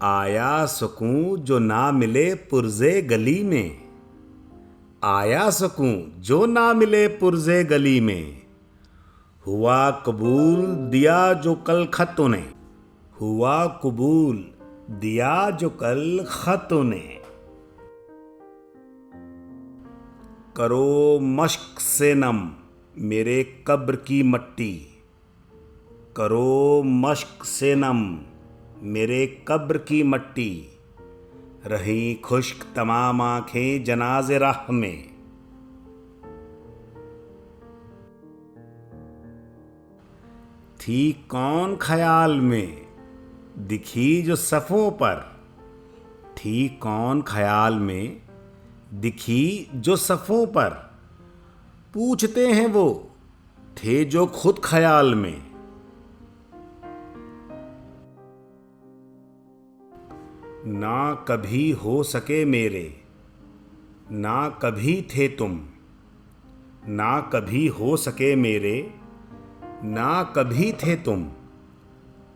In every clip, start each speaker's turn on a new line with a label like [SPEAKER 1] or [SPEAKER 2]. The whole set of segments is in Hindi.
[SPEAKER 1] आया सुकून जो ना मिले पुरज़े गली में। आया सुकून जो ना मिले पुरज़े गली में। हुआ कबूल दिया जो कल खत तूने। हुआ कबूल दिया जो कल खत तूने। करो मश्क से नम मेरे कब्र की मट्टी। करो मश्क से नम मेरे कब्र की मट्टी। रही खुश्क तमाम आंखें जनाज़े राह में। थी कौन ख्याल में दिखी जो सफ़ों पर। थी कौन ख्याल में दिखी जो सफ़ों पर। पूछते हैं वो थे जो खुद ख्याल में। ना कभी हो सके मेरे ना कभी थे तुम। ना कभी हो सके मेरे ना कभी थे तुम।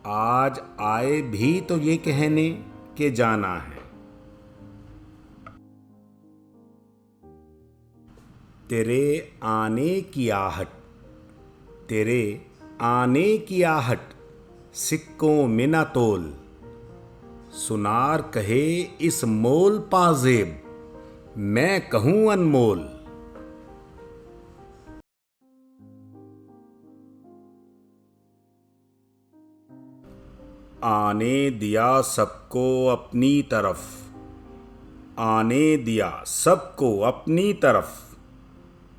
[SPEAKER 1] आज आए भी तो ये कहने के जाना है। तेरे आने की आहट तेरे आने की आहट सिक्कों में न तोल। सुनार कहे इस मोल पाजेब मैं कहूँ अनमोल। आने दिया सबको अपनी तरफ। आने दिया सबको अपनी तरफ।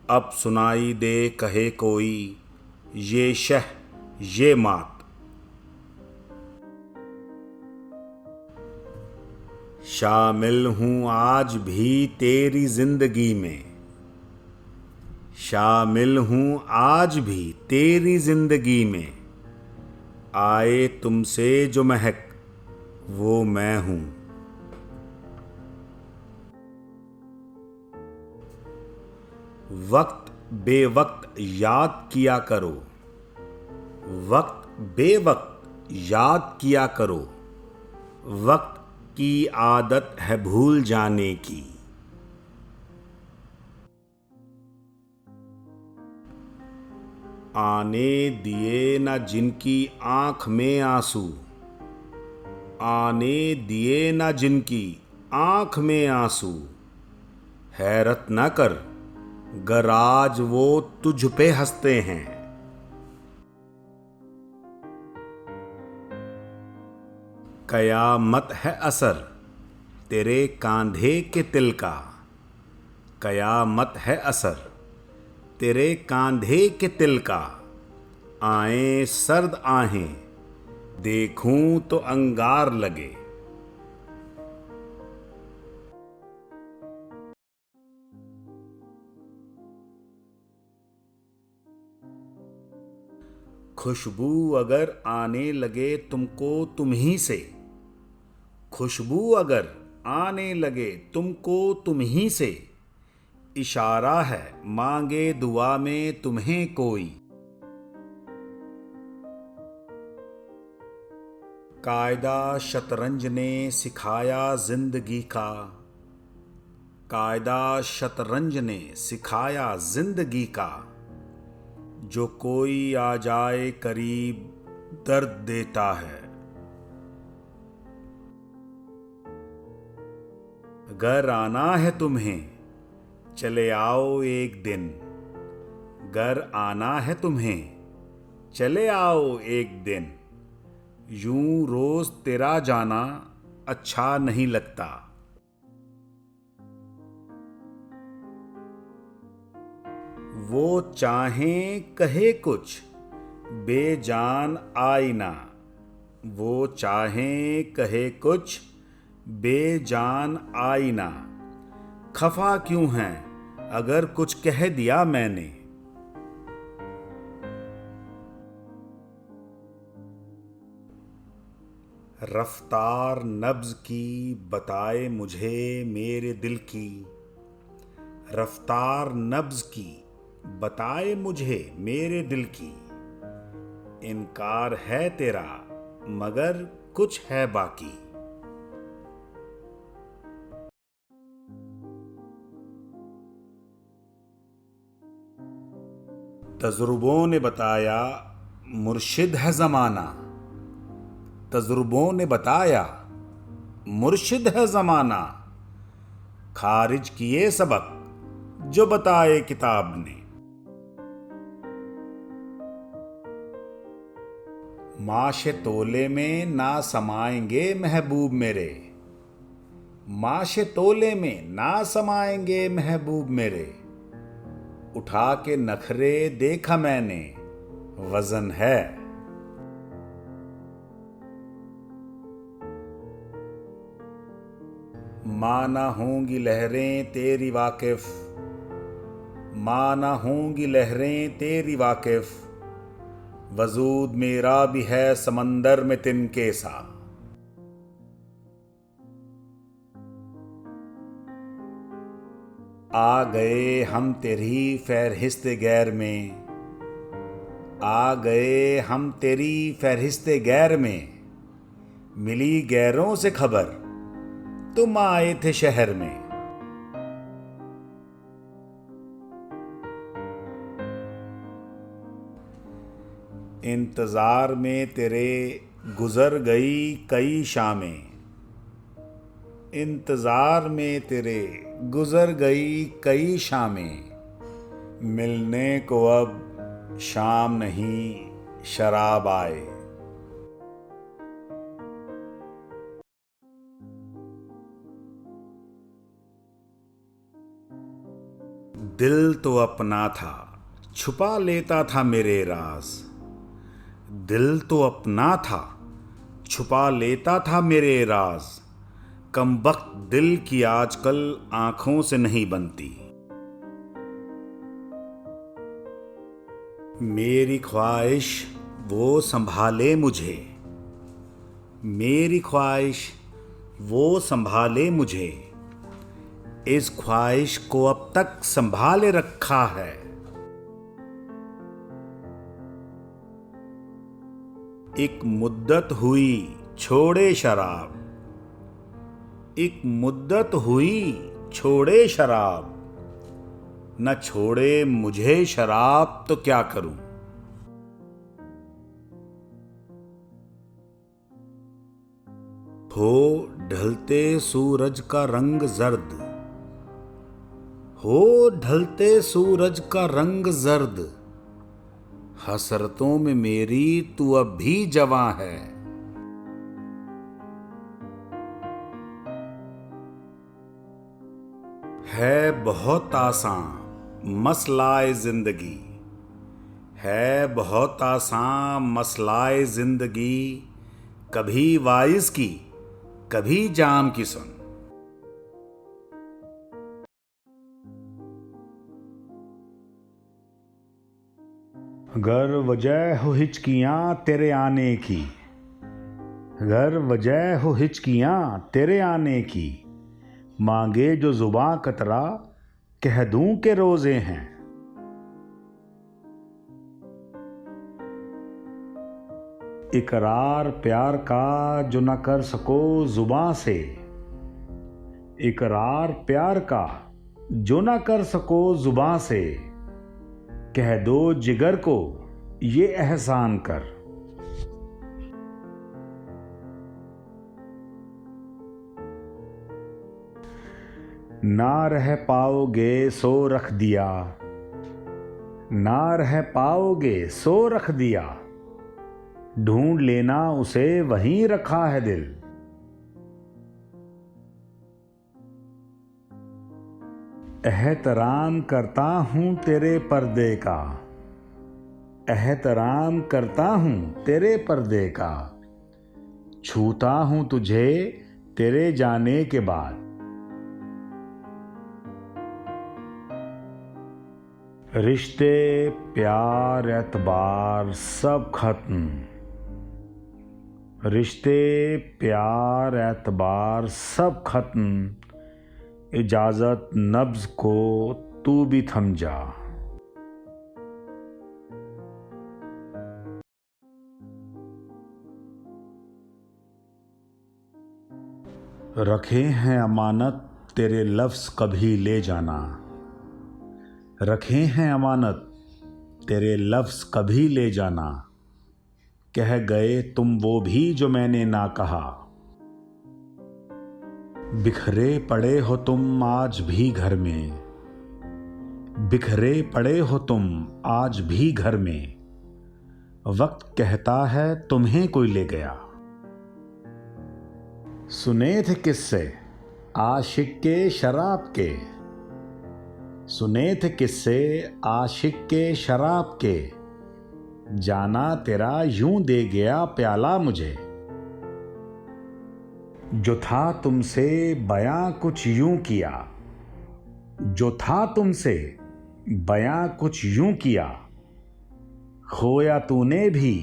[SPEAKER 1] अब सुनाई दे कहे कोई ये शह ये मात। शामिल हूँ आज भी तेरी जिंदगी में। शामिल हूँ आज भी तेरी जिंदगी में। आए तुमसे जो महक वो मैं हूँ। वक्त बेवक्त याद किया करो। वक्त बेवक्त याद किया करो। वक्त की आदत है भूल जाने की। आने दिए न जिनकी आंख में आंसू। आने दिए न जिनकी आंख में आंसू। हैरत न कर गर आज वो तुझ पे हंसते हैं। कयामत है असर तेरे कांधे के तिल का। कयामत है असर तेरे कांधे के तिल का। आए सर्द आहें देखूं तो अंगार लगे। खुशबू अगर आने लगे तुमको तुम ही से। खुशबू अगर आने लगे तुमको तुम ही से। इशारा है मांगे दुआ में तुम्हें कोई। कायदा शतरंज ने सिखाया जिंदगी का। कायदा शतरंज ने सिखाया जिंदगी का। जो कोई आ जाए करीब दर्द देता है। घर आना है तुम्हें चले आओ एक दिन। घर आना है तुम्हें चले आओ एक दिन। यूं रोज तेरा जाना अच्छा नहीं लगता। वो चाहें कहे कुछ बेजान आईना। वो चाहें कहे कुछ बेजान आईना। खफा क्यों हैं अगर कुछ कह दिया मैंने। रफ्तार नब्ज की बताए मुझे मेरे दिल की। रफ्तार नब्ज की बताए मुझे मेरे दिल की। इनकार है तेरा मगर कुछ है बाकी। तजुर्बों ने बताया मुर्शिद है ज़माना, तजुर्बों ने बताया मुर्शिद है ज़माना, खारिज किए सबक जो बताए किताब ने। माशे तोले में ना समाएंगे महबूब मेरे, माशे तोले में ना समाएंगे महबूब मेरे। उठा के नखरे देखा मैंने वजन है। माना होंगी लहरें तेरी वाकिफ, माना होंगी लहरें तेरी वाकिफ, वजूद मेरा भी है समंदर में तिनके सा। आ गए हम तेरी फहरिस्त गैर में, आ गए हम तेरी फहरिस्त गैर में, मिली गैरों से खबर तुम आए थे शहर में। इंतजार में तेरे गुजर गई कई शामें, इंतजार में तेरे गुजर गई कई शामें, मिलने को अब शाम नहीं शराब आए। दिल तो अपना था छुपा लेता था मेरे राज, दिल तो अपना था छुपा लेता था मेरे राज, कमबख्त दिल की आजकल आंखों से नहीं बनती। मेरी ख्वाहिश वो संभाले मुझे, मेरी ख्वाहिश वो संभाले मुझे, इस ख्वाहिश को अब तक संभाले रखा है। एक मुद्दत हुई छोड़े शराब, एक मुद्दत हुई छोड़े शराब, न छोड़े मुझे शराब तो क्या करूं। हो ढलते सूरज का रंग जर्द, हो ढलते सूरज का रंग जर्द, हसरतों में मेरी तू अब भी जवां है। है बहुत आसान मसलाए जिंदगी, है बहुत आसान मसलाए जिंदगी, कभी वाइज की कभी जाम की सुन। गर वजह हो हिचकियां तेरे आने की, गर वजह हो हिचकियां तेरे आने की, मांगे जो जुबां कतरा कह दूं के रोजे हैं। इकरार प्यार का जो न कर सको जुबां से, इकरार प्यार का जो न कर सको जुबां से, कह दो जिगर को ये एहसान कर। ना रह पाओगे सो रख दिया, ना रह पाओगे सो रख दिया, ढूंढ लेना उसे वहीं रखा है दिल। एहतराम करता हूं तेरे पर्दे का, एहतराम करता हूं तेरे पर्दे का, छूता हूं तुझे तेरे जाने के बाद। रिश्ते प्यार एतबार सब खत्म, रिश्ते प्यार एतबार सब खत्म, इजाजत नब्ज को तू भी थम जा। रखे हैं अमानत तेरे लफ्ज़ कभी ले जाना, रखे हैं अमानत तेरे लफ्ज़ कभी ले जाना, कह गए तुम वो भी जो मैंने ना कहा। बिखरे पड़े हो तुम आज भी घर में, बिखरे पड़े हो तुम आज भी घर में, वक्त कहता है तुम्हें कोई ले गया। सुने थे किस्से आशिक के शराब के, सुने थे किस्से आशिक के शराब के, जाना तेरा यूं दे गया प्याला मुझे। जो था तुमसे बयां कुछ यूं किया, जो था तुमसे बयां कुछ यूं किया, खोया तूने भी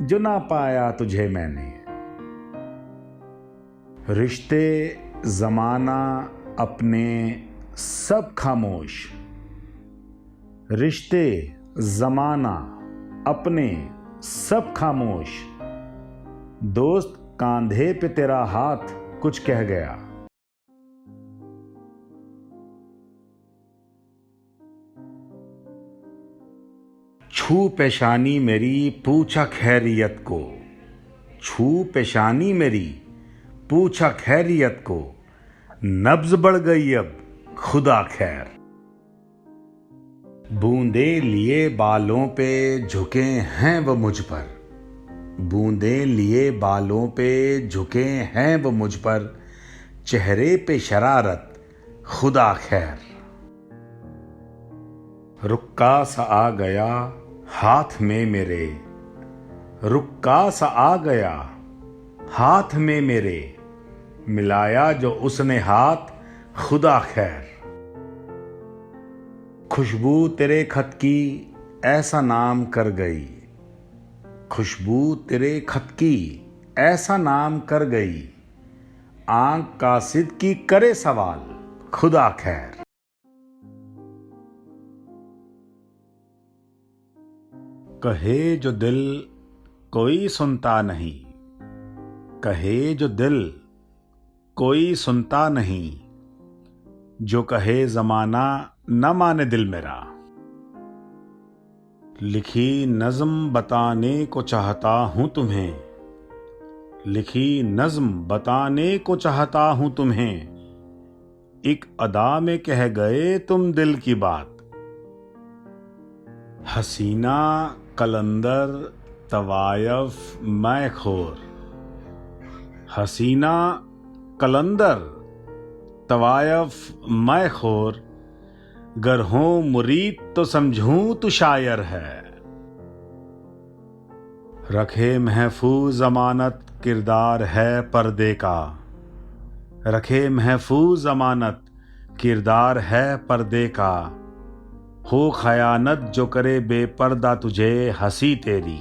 [SPEAKER 1] जो ना पाया तुझे मैंने। रिश्ते ज़माना अपने सब खामोश, रिश्ते ज़माना अपने सब खामोश, दोस्त कांधे पे तेरा हाथ कुछ कह गया। छू पेशानी मेरी पूछा खैरियत को, छू पेशानी मेरी पूछा खैरियत को, नब्ज बढ़ गई अब खुदा खैर। बूंदे लिए बालों पे झुके हैं वो मुझ पर, बूंदे लिए बालों पे झुके हैं वो मुझ पर, चेहरे पे शरारत खुदा खैर। रुक्का सा आ गया हाथ में मेरे, रुक्का सा आ गया हाथ में मेरे, मिलाया जो उसने हाथ खुदा खैर। खुशबू तेरे खत की ऐसा नाम कर गई, खुशबू तेरे खत की ऐसा नाम कर गई, आंख कासिद की करे सवाल खुदा खैर। कहे जो दिल कोई सुनता नहीं, कहे जो दिल कोई सुनता नहीं, जो कहे ज़माना न माने दिल मेरा। लिखी नज़्म बताने को चाहता हूँ तुम्हें, लिखी नज़्म बताने को चाहता हूँ तुम्हें, एक अदा में कह गए तुम दिल की बात। हसीना कलंदर तवायफ मैं खोर, हसीना कलंदर तवायफ मैं खोर, गर हों मुरीद तो समझूं तू शायर है। रखे महफूज अमानत किरदार है पर्दे का, रखे महफूज अमानत किरदार है पर्दे का, हो खयानत जो करे बेपर्दा तुझे हंसी तेरी।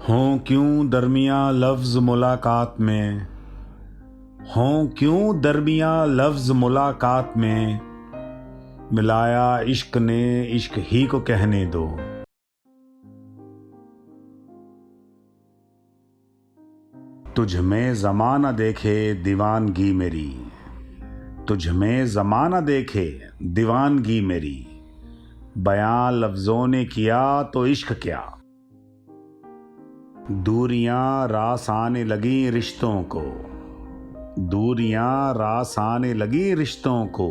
[SPEAKER 1] हों क्यों दरमियां लफ्ज़ मुलाकात में, हों क्यों दरमियां लफ्ज़ मुलाकात में, मिलाया इश्क ने इश्क ही को कहने दो। तुझ में ज़माना देखे दीवानगी मेरी, तुझ में ज़माना देखे दीवानगी मेरी, बयां लफ्ज़ों ने किया तो इश्क क्या। दूरियां रास आने लगी रिश्तों को, दूरियां रास आने लगी रिश्तों को,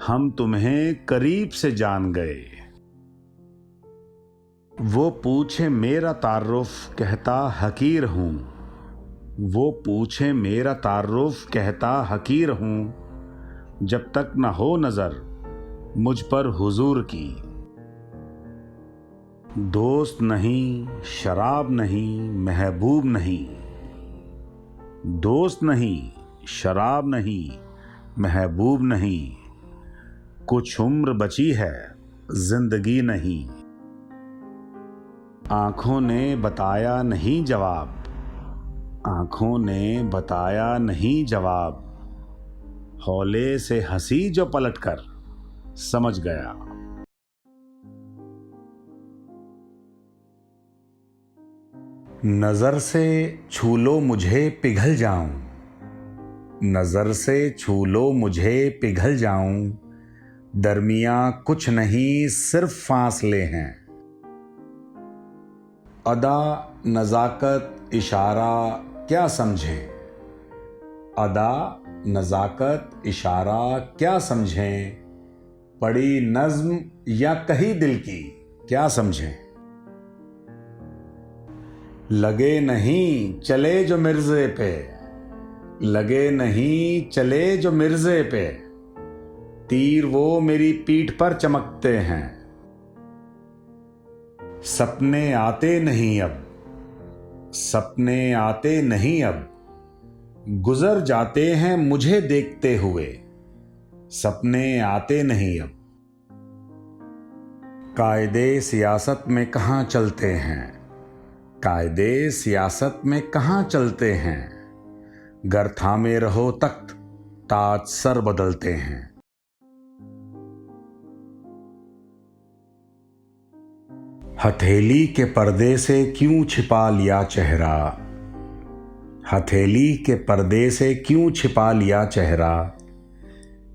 [SPEAKER 1] हम तुम्हें करीब से जान गए। वो पूछे मेरा तारुफ कहता हकीर हूँ, वो पूछे मेरा तारुफ कहता हकीर हूँ, जब तक न हो नज़र मुझ पर हुजूर की। दोस्त नहीं शराब नहीं महबूब नहीं, दोस्त नहीं शराब नहीं महबूब नहीं, कुछ उम्र बची है जिंदगी नहीं। आंखों ने बताया नहीं जवाब, आंखों ने बताया नहीं जवाब, हौले से हंसी जो पलटकर समझ गया। नजर से छू लो मुझे पिघल जाऊं, नजर से छू लो मुझे पिघल जाऊं, दरमियां कुछ नहीं सिर्फ फासले हैं। अदा नज़ाकत इशारा क्या समझें, अदा नज़ाकत इशारा क्या समझें, पड़ी नज़्म या कही दिल की क्या समझें। लगे नहीं चले जो मिर्ज़े पे, लगे नहीं चले जो मिर्ज़े पे, तीर वो मेरी पीठ पर चमकते हैं। सपने आते नहीं अब, सपने आते नहीं अब, गुजर जाते हैं मुझे देखते हुए, सपने आते नहीं अब। कायदे सियासत में कहाँ चलते हैं, कायदे सियासत में कहाँ चलते हैं, गर थामे रहो तख्त ताज सर बदलते हैं। हथेली के पर्दे से क्यों छिपा लिया चेहरा, हथेली के पर्दे से क्यों छिपा लिया चेहरा,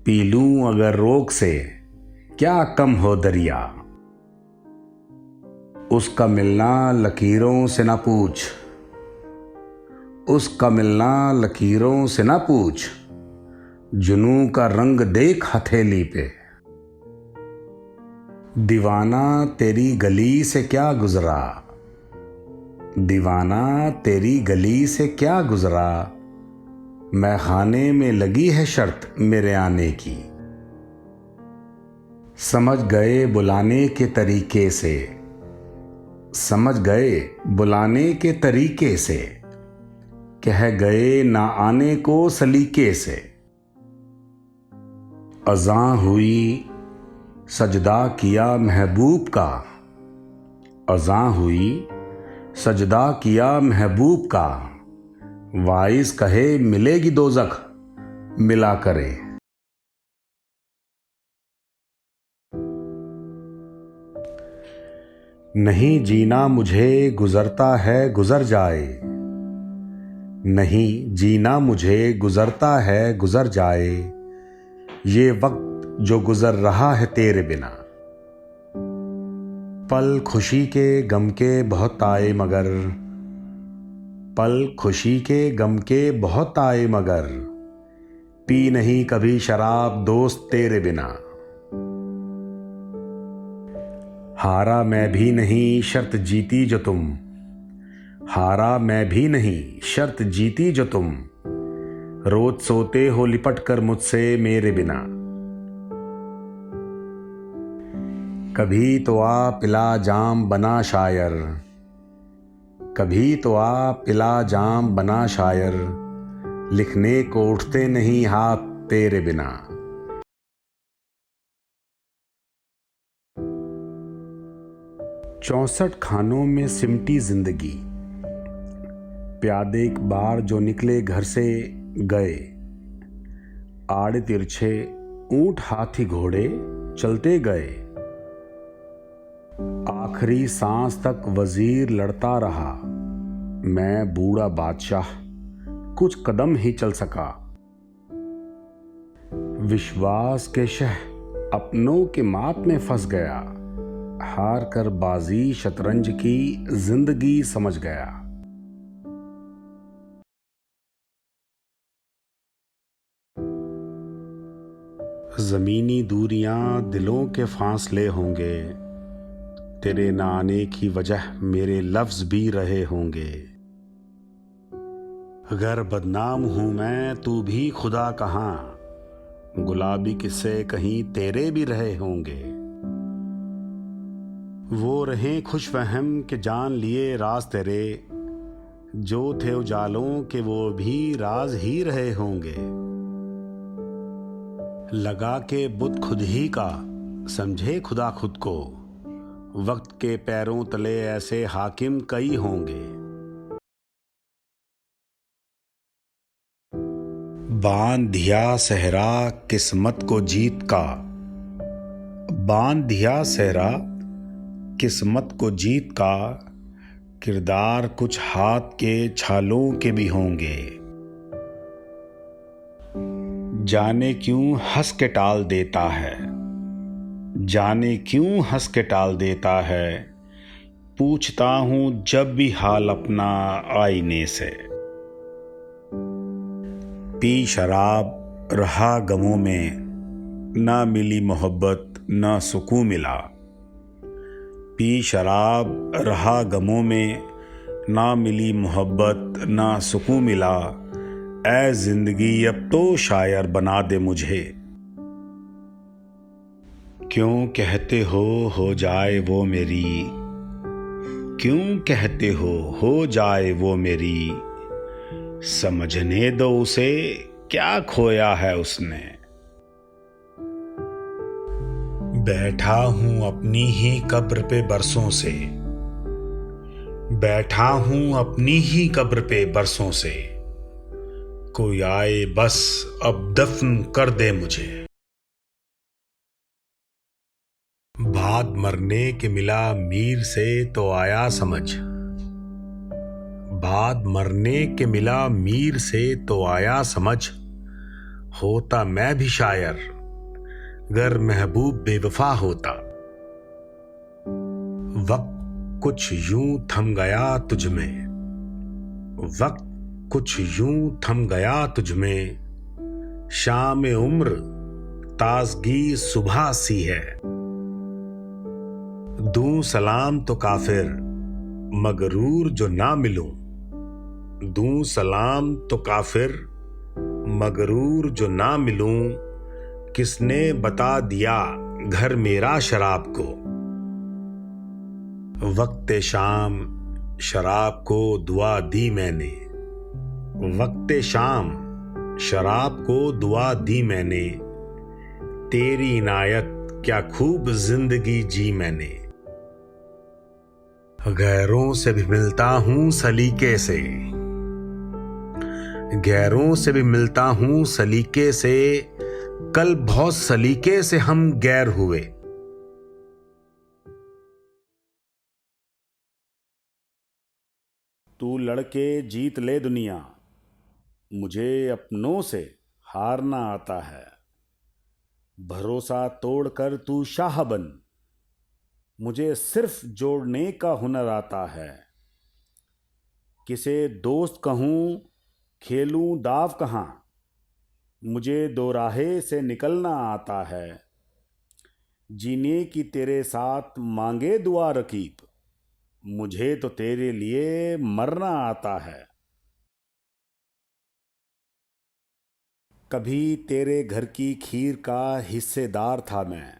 [SPEAKER 1] पी लूं अगर रोग से क्या कम हो दरिया। उसका मिलना लकीरों से ना पूछ, उसका मिलना लकीरों से ना पूछ, जुनून का रंग देख हथेली पे। दीवाना तेरी गली से क्या गुजरा, दीवाना तेरी गली से क्या गुजरा, मैं खाने में लगी है शर्त मेरे आने की। समझ गए बुलाने के तरीके से, समझ गए बुलाने के तरीके से, कह गए ना आने को सलीके से। अज़ां हुई सजदा किया महबूब का, अज़ां हुई सजदा किया महबूब का, वाइस कहे मिलेगी दोज़ख मिला करे। नहीं जीना मुझे गुजरता है गुजर जाए, नहीं जीना मुझे गुजरता है गुजर जाए, ये वक्त जो गुजर रहा है तेरे बिना। पल खुशी के गम के बहुत आए मगर, पल खुशी के गम के बहुत आए मगर, पी नहीं कभी शराब दोस्त तेरे बिना। हारा मैं भी नहीं शर्त जीती जो तुम, हारा मैं भी नहीं शर्त जीती जो तुम, रोज सोते हो लिपट कर मुझसे मेरे बिना। कभी तो आ पिला जाम बना शायर, कभी तो आ पिला जाम बना शायर, लिखने को उठते नहीं हाथ तेरे बिना। चौसठ खानों में सिमटी जिंदगी, प्यादे एक बार जो निकले घर से गए, आड़े तिरछे ऊंट हाथी घोड़े चलते गए, आखिरी सांस तक वजीर लड़ता रहा, मैं बूढ़ा बादशाह कुछ कदम ही चल सका। विश्वास के शह अपनों के मात में फंस गया, हार कर बाजी शतरंज की जिंदगी समझ गया। जमीनी दूरियां दिलों के फासले होंगे, तेरे न आने की वजह मेरे लफ्ज भी रहे होंगे। अगर बदनाम हूं मैं तू भी खुदा कहां, गुलाबी किस्से कहीं तेरे भी रहे होंगे। वो रहें खुश फहम के जान लिए राज तेरे, जो थे उजालों के वो भी राज ही रहे होंगे। लगा के बुत खुद ही का समझे खुदा खुद को, वक्त के पैरों तले ऐसे हाकिम कई होंगे। बांध दिया सहरा किस्मत को जीत का, बांध दिया सहरा किस्मत को जीत का, किरदार कुछ हाथ के छालों के भी होंगे। जाने क्यों हंस के टाल देता है, जाने क्यों हंस के टाल देता है, पूछता हूँ जब भी हाल अपना आईने से। पी शराब रहा गमों में, ना मिली मोहब्बत ना सुकून मिला। पी शराब रहा गमों में, ना मिली मोहब्बत ना सुकून मिला। ऐ जिंदगी अब तो शायर बना दे मुझे। क्यों कहते हो जाए वो मेरी, क्यों कहते हो जाए वो मेरी। समझने दो उसे क्या खोया है उसने। बैठा हूं अपनी ही कब्र पे बरसों से, बैठा हूं अपनी ही कब्र पे बरसों से। कोई आए बस अब दफन कर दे मुझे। भाग मरने के मिला मीर से तो आया समझ, बाद मरने के मिला मीर से तो आया समझ। होता मैं भी शायर गर महबूब बेवफा होता। वक्त कुछ यूं थम गया तुझ में, वक्त कुछ यूं थम गया तुझ में। शाम उम्र ताजगी सुबह सी है। दूं सलाम तो काफिर मगरूर जो ना मिलूं, दूं सलाम तो काफिर मगरूर जो ना मिलूं। किसने बता दिया घर मेरा शराब को। वक्ते शाम शराब को दुआ दी मैंने, वक्ते शाम शराब को दुआ दी मैंने। तेरी इनायत क्या खूब जिंदगी जी मैंने। गैरों से भी मिलता हूं सलीके से, गैरों से भी मिलता हूं सलीके से। कल बहुत सलीके से हम गैर हुए। तू लड़के जीत ले दुनिया, मुझे अपनों से हारना आता है। भरोसा तोड़कर तू शाह बन, मुझे सिर्फ जोड़ने का हुनर आता है। किसे दोस्त कहूं खेलूं दाव कहां, मुझे दो राहे से निकलना आता है। जीने की तेरे साथ मांगे दुआ रकीब, मुझे तो तेरे लिए मरना आता है। कभी तेरे घर की खीर का हिस्सेदार था मैं,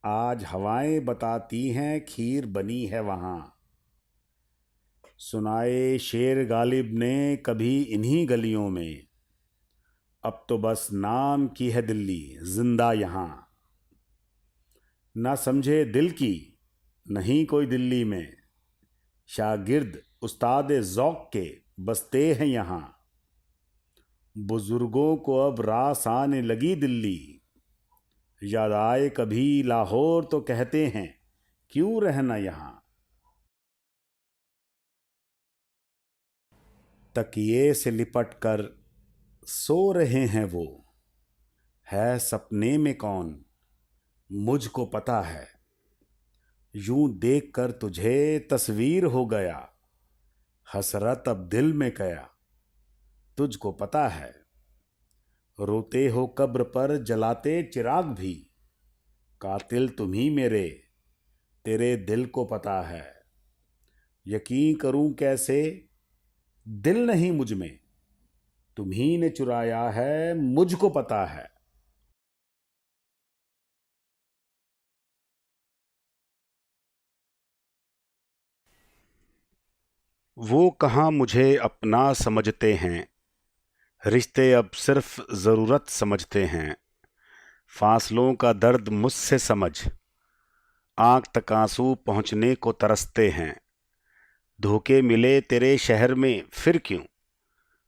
[SPEAKER 1] आज हवाएं बताती हैं खीर बनी है वहां। सुनाए शेर गालिब ने कभी इन्हीं गलियों में, अब तो बस नाम की है दिल्ली जिंदा यहां। ना समझे दिल की नहीं कोई दिल्ली में, शागिर्द उस्ताद ज़ौक़ के बसते हैं यहाँ। बुजुर्गों को अब रास आने लगी दिल्ली, याद आए कभी लाहौर तो कहते हैं क्यों रहना यहाँ। तकिए से लिपट कर सो रहे हैं वो, है सपने में कौन मुझको पता है। यूं देख कर तुझे तस्वीर हो गया, हसरत अब दिल में कया तुझको पता है। रोते हो कब्र पर जलाते चिराग भी, कातिल तुम्ही मेरे तेरे दिल को पता है। यकीन करूं कैसे दिल नहीं मुझ में, तुम्ही ने चुराया है मुझको पता है। वो कहाँ मुझे अपना समझते हैं, रिश्ते अब सिर्फ ज़रूरत समझते हैं। फासलों का दर्द मुझसे समझ, आंख तक आंसू पहुँचने को तरसते हैं। धोखे मिले तेरे शहर में फिर क्यों,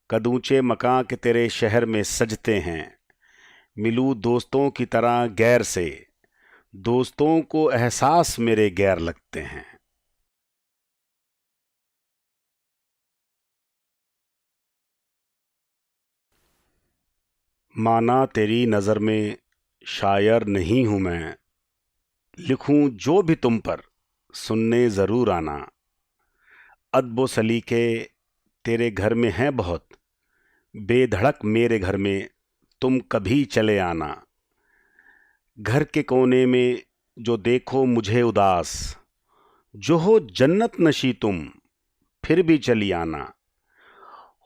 [SPEAKER 1] कद ऊंचे मकां के तेरे शहर में सजते हैं। मिलूं दोस्तों की तरह गैर से, दोस्तों को एहसास मेरे गैर लगते हैं। माना तेरी नज़र में शायर नहीं हूँ मैं, लिखूं जो भी तुम पर, सुनने ज़रूर आना। अदब व सलीके तेरे घर में हैं बहुत, बेधड़क मेरे घर में तुम कभी चले आना। घर के कोने में जो देखो मुझे उदास, जो हो जन्नत नशी तुम फिर भी चली आना।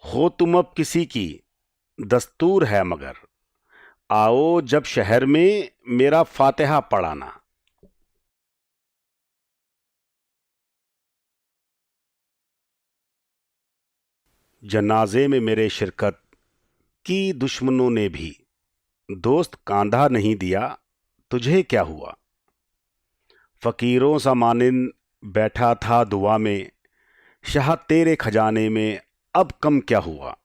[SPEAKER 1] हो तुम अब किसी की दस्तूर है मगर, आओ जब शहर में मेरा फातिहा पढ़ाना। जनाजे में मेरे शिरकत की दुश्मनों ने भी, दोस्त कांधा नहीं दिया तुझे क्या हुआ। फकीरों सा मानिन बैठा था दुआ में, शाह तेरे खजाने में अब कम क्या हुआ।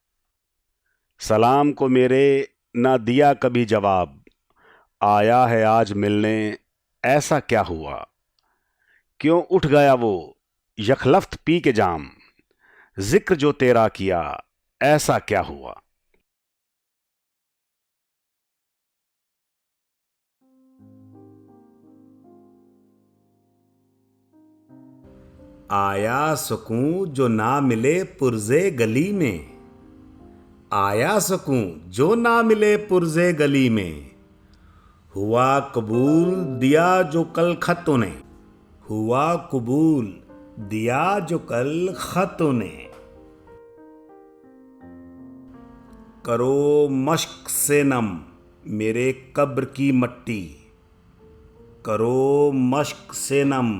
[SPEAKER 1] सलाम को मेरे ना दिया कभी जवाब, आया है आज मिलने ऐसा क्या हुआ। क्यों उठ गया वो यखलफ्त पी के जाम, जिक्र जो तेरा किया ऐसा क्या हुआ। आया सुकून जो ना मिले पुरज़े गली में, आया सुकून जो ना मिले पुरज़े गली में। हुआ कबूल दिया जो कल खत तूने, हुआ कबूल दिया जो कल खत तूने। करो मश्क से नम मेरे कब्र की मट्टी, करो मश्क से नम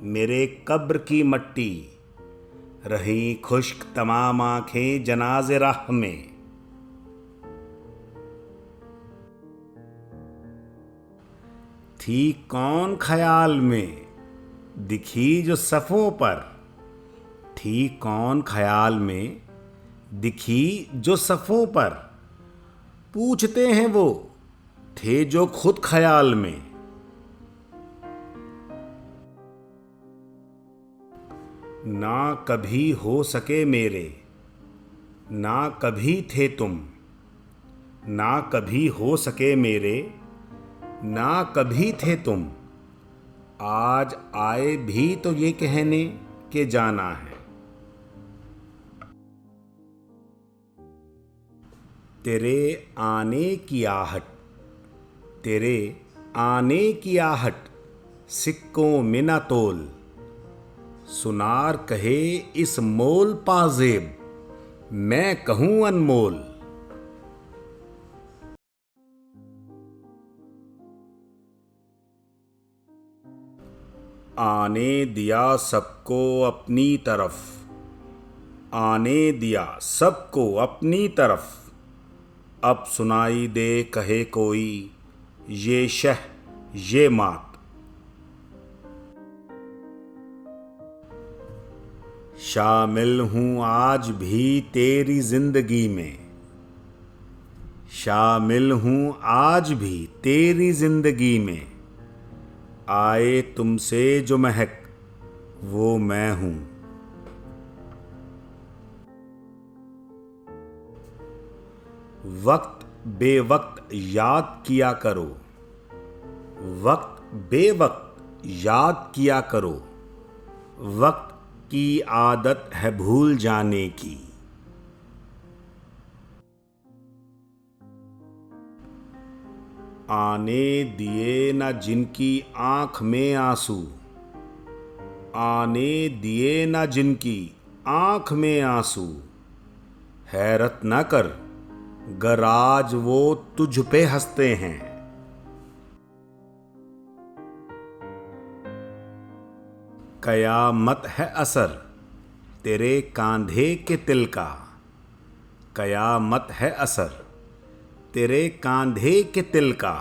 [SPEAKER 1] मेरे कब्र की मट्टी। रही खुश्क तमाम आंखें जनाज़े राह में, थी कौन ख्याल में दिखी जो सफ़ों पर, थी कौन ख्याल में दिखी जो सफ़ों पर। पूछते हैं वो थे जो खुद ख्याल में। ना कभी हो सके मेरे, ना कभी थे तुम, ना कभी हो सके मेरे, ना कभी थे तुम। आज आए भी तो ये कहने के जाना है। तेरे आने की आहट, तेरे आने की आहट सिक्कों में ना तोल। सुनार कहे इस मोल पाजेब, मैं कहूँ अनमोल। आने दिया सबको अपनी तरफ, आने दिया सबको अपनी तरफ। अब सुनाई दे कहे कोई ये शह ये मात। शामिल हूँ आज भी तेरी जिंदगी में, शामिल हूँ आज भी तेरी जिंदगी में। आए तुमसे जो महक वो मैं हूँ। वक्त बेवक्त याद किया करो, वक्त बेवक्त याद किया करो। वक्त की आदत है भूल जाने की। आने दिए न जिनकी आंख में आंसू, आने दिए न जिनकी आंख में आंसू। हैरत न कर गर आज वो तुझ पे हंसते हैं। कयामत है असर तेरे कांधे के तिल का, कयामत है असर तेरे कांधे के तिल का।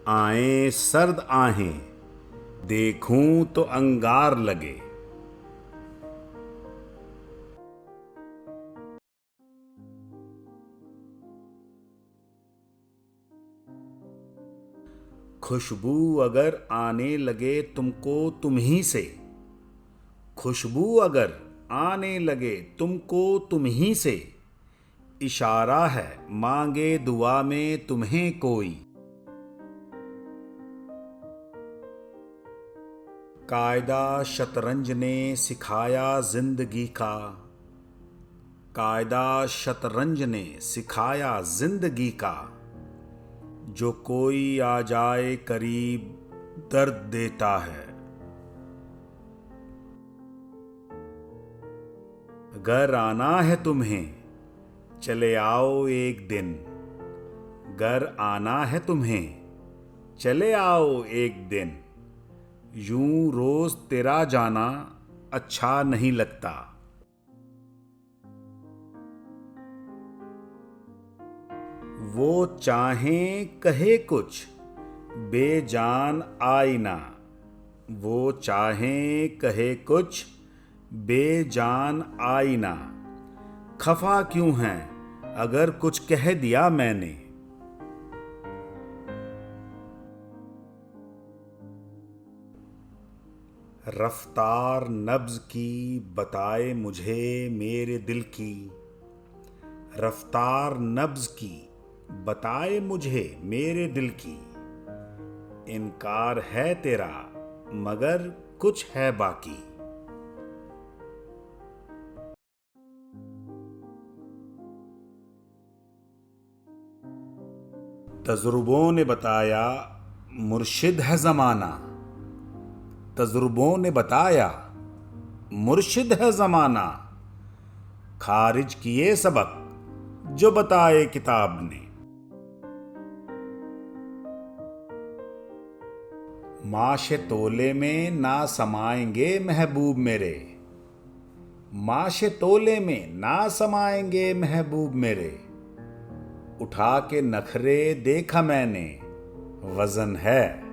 [SPEAKER 1] आए सर्द आहें देखूं तो अंगार लगे। खुशबू अगर आने लगे तुमको तुम ही से, खुशबू अगर आने लगे तुमको तुम ही से। इशारा है मांगे दुआ में तुम्हें कोई। कायदा शतरंज ने सिखाया जिंदगी का, कायदा शतरंज ने सिखाया जिंदगी का। जो कोई आ जाए करीब दर्द देता है। घर आना है तुम्हें, चले आओ एक दिन। घर आना है तुम्हें, चले आओ एक दिन। यूं रोज तेरा जाना अच्छा नहीं लगता। वो चाहें कहे कुछ, बेजान आईना। वो चाहें कहे कुछ, बेजान आईना। खफा क्यों हैं अगर कुछ कह दिया मैंने। रफ्तार नब्ज की बताए मुझे मेरे दिल की। रफ्तार नब्ज की बताए मुझे मेरे दिल की। इनकार है तेरा मगर कुछ है बाकी। तजुर्बों ने बताया मुर्शिद है जमाना। तजुर्बों ने बताया मुर्शिद है जमाना। खारिज किए सबक जो बताए किताब ने। माशे तोले में ना समाएंगे महबूब मेरे। माशे तोले में ना समाएंगे महबूब मेरे। उठा के नखरे देखा मैंने, वजन है।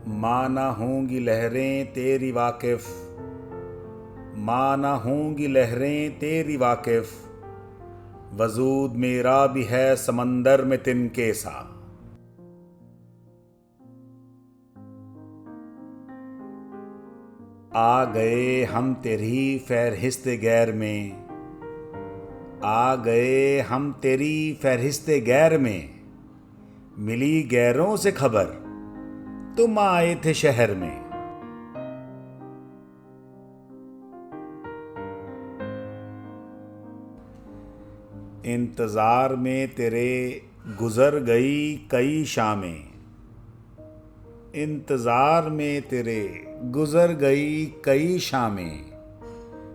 [SPEAKER 1] माना होंगी लहरें तेरी वाकिफ। माना होंगी लहरें तेरी वाकिफ। वजूद मेरा भी है समंदर में तिनके सा। आ गए हम तेरी फहरिस्त गैर में। आ गए हम तेरी फहरिस्त गैर में। मिली गैरों से खबर तुम आए थे शहर में। इंतजार में तेरे गुजर गई कई शामें। इंतजार में तेरे गुजर गई कई शामें।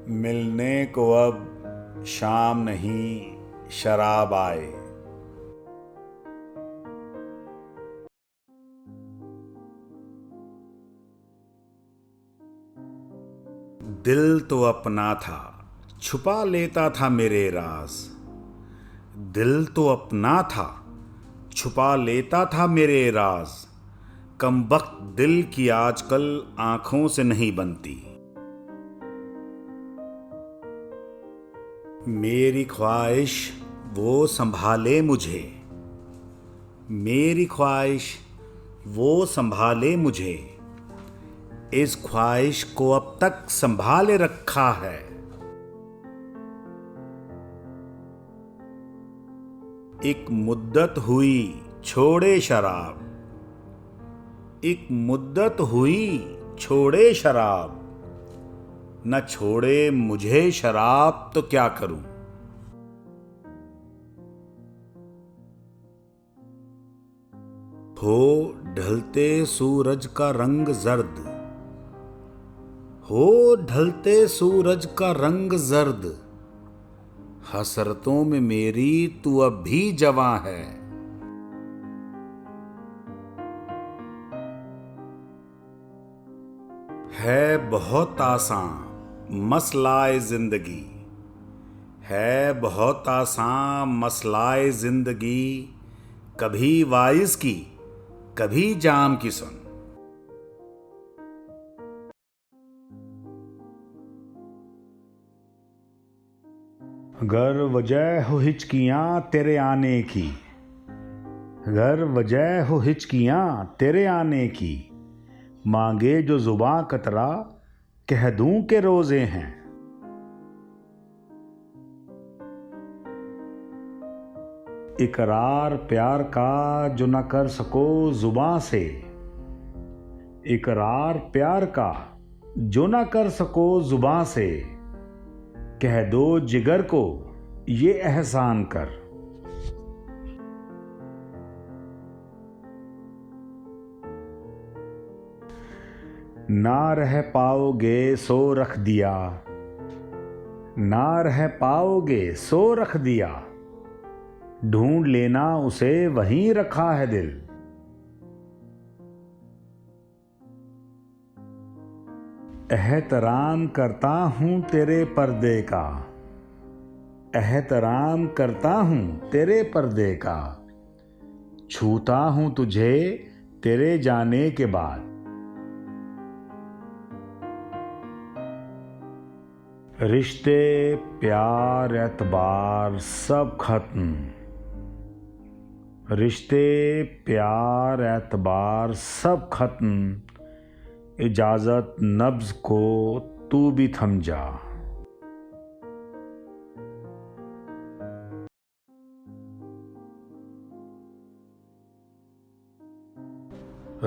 [SPEAKER 1] मिलने को अब शाम नहीं शराब आए। दिल तो अपना था छुपा लेता था मेरे राज। दिल तो अपना था छुपा लेता था मेरे राज। कमबख्त दिल की आजकल आंखों से नहीं बनती। मेरी ख्वाहिश वो संभाले मुझे। मेरी ख्वाहिश वो संभाले मुझे। इस ख्वाहिश को अब तक संभाले रखा है। एक मुद्दत हुई छोड़े शराब। एक मुद्दत हुई छोड़े शराब। न छोड़े मुझे शराब तो क्या करूं। हो ढलते सूरज का रंग जर्द। हो ढलते सूरज का रंग जर्द। हसरतों में मेरी तू अब भी जवां है। है बहुत आसान मसलाए जिंदगी। है बहुत आसान मसलाए जिंदगी। कभी वाइज की कभी जाम की सुन। गर वजह हो हिचकियां तेरे आने की। गर वजह हो हिचकियां तेरे आने की। मांगे जो जुबां कतरा कह दूं के रोजे हैं। इकरार प्यार का जो न कर सको जुबां से, इकरार प्यार का जो न कर सको जुबां से, कह दो जिगर को ये एहसान कर। ना रह पाओगे सो रख दिया, ना रह पाओगे सो रख दिया, ढूंढ लेना उसे वहीं रखा है दिल। एहतराम करता हूं तेरे पर्दे का, एहतराम करता हूं तेरे पर्दे का, छूता हूं तुझे तेरे जाने के बाद। रिश्ते प्यार एतबार सब खत्म, रिश्ते प्यार एतबार सब खत्म, इजाजत नब्ज को तू भी थम जा।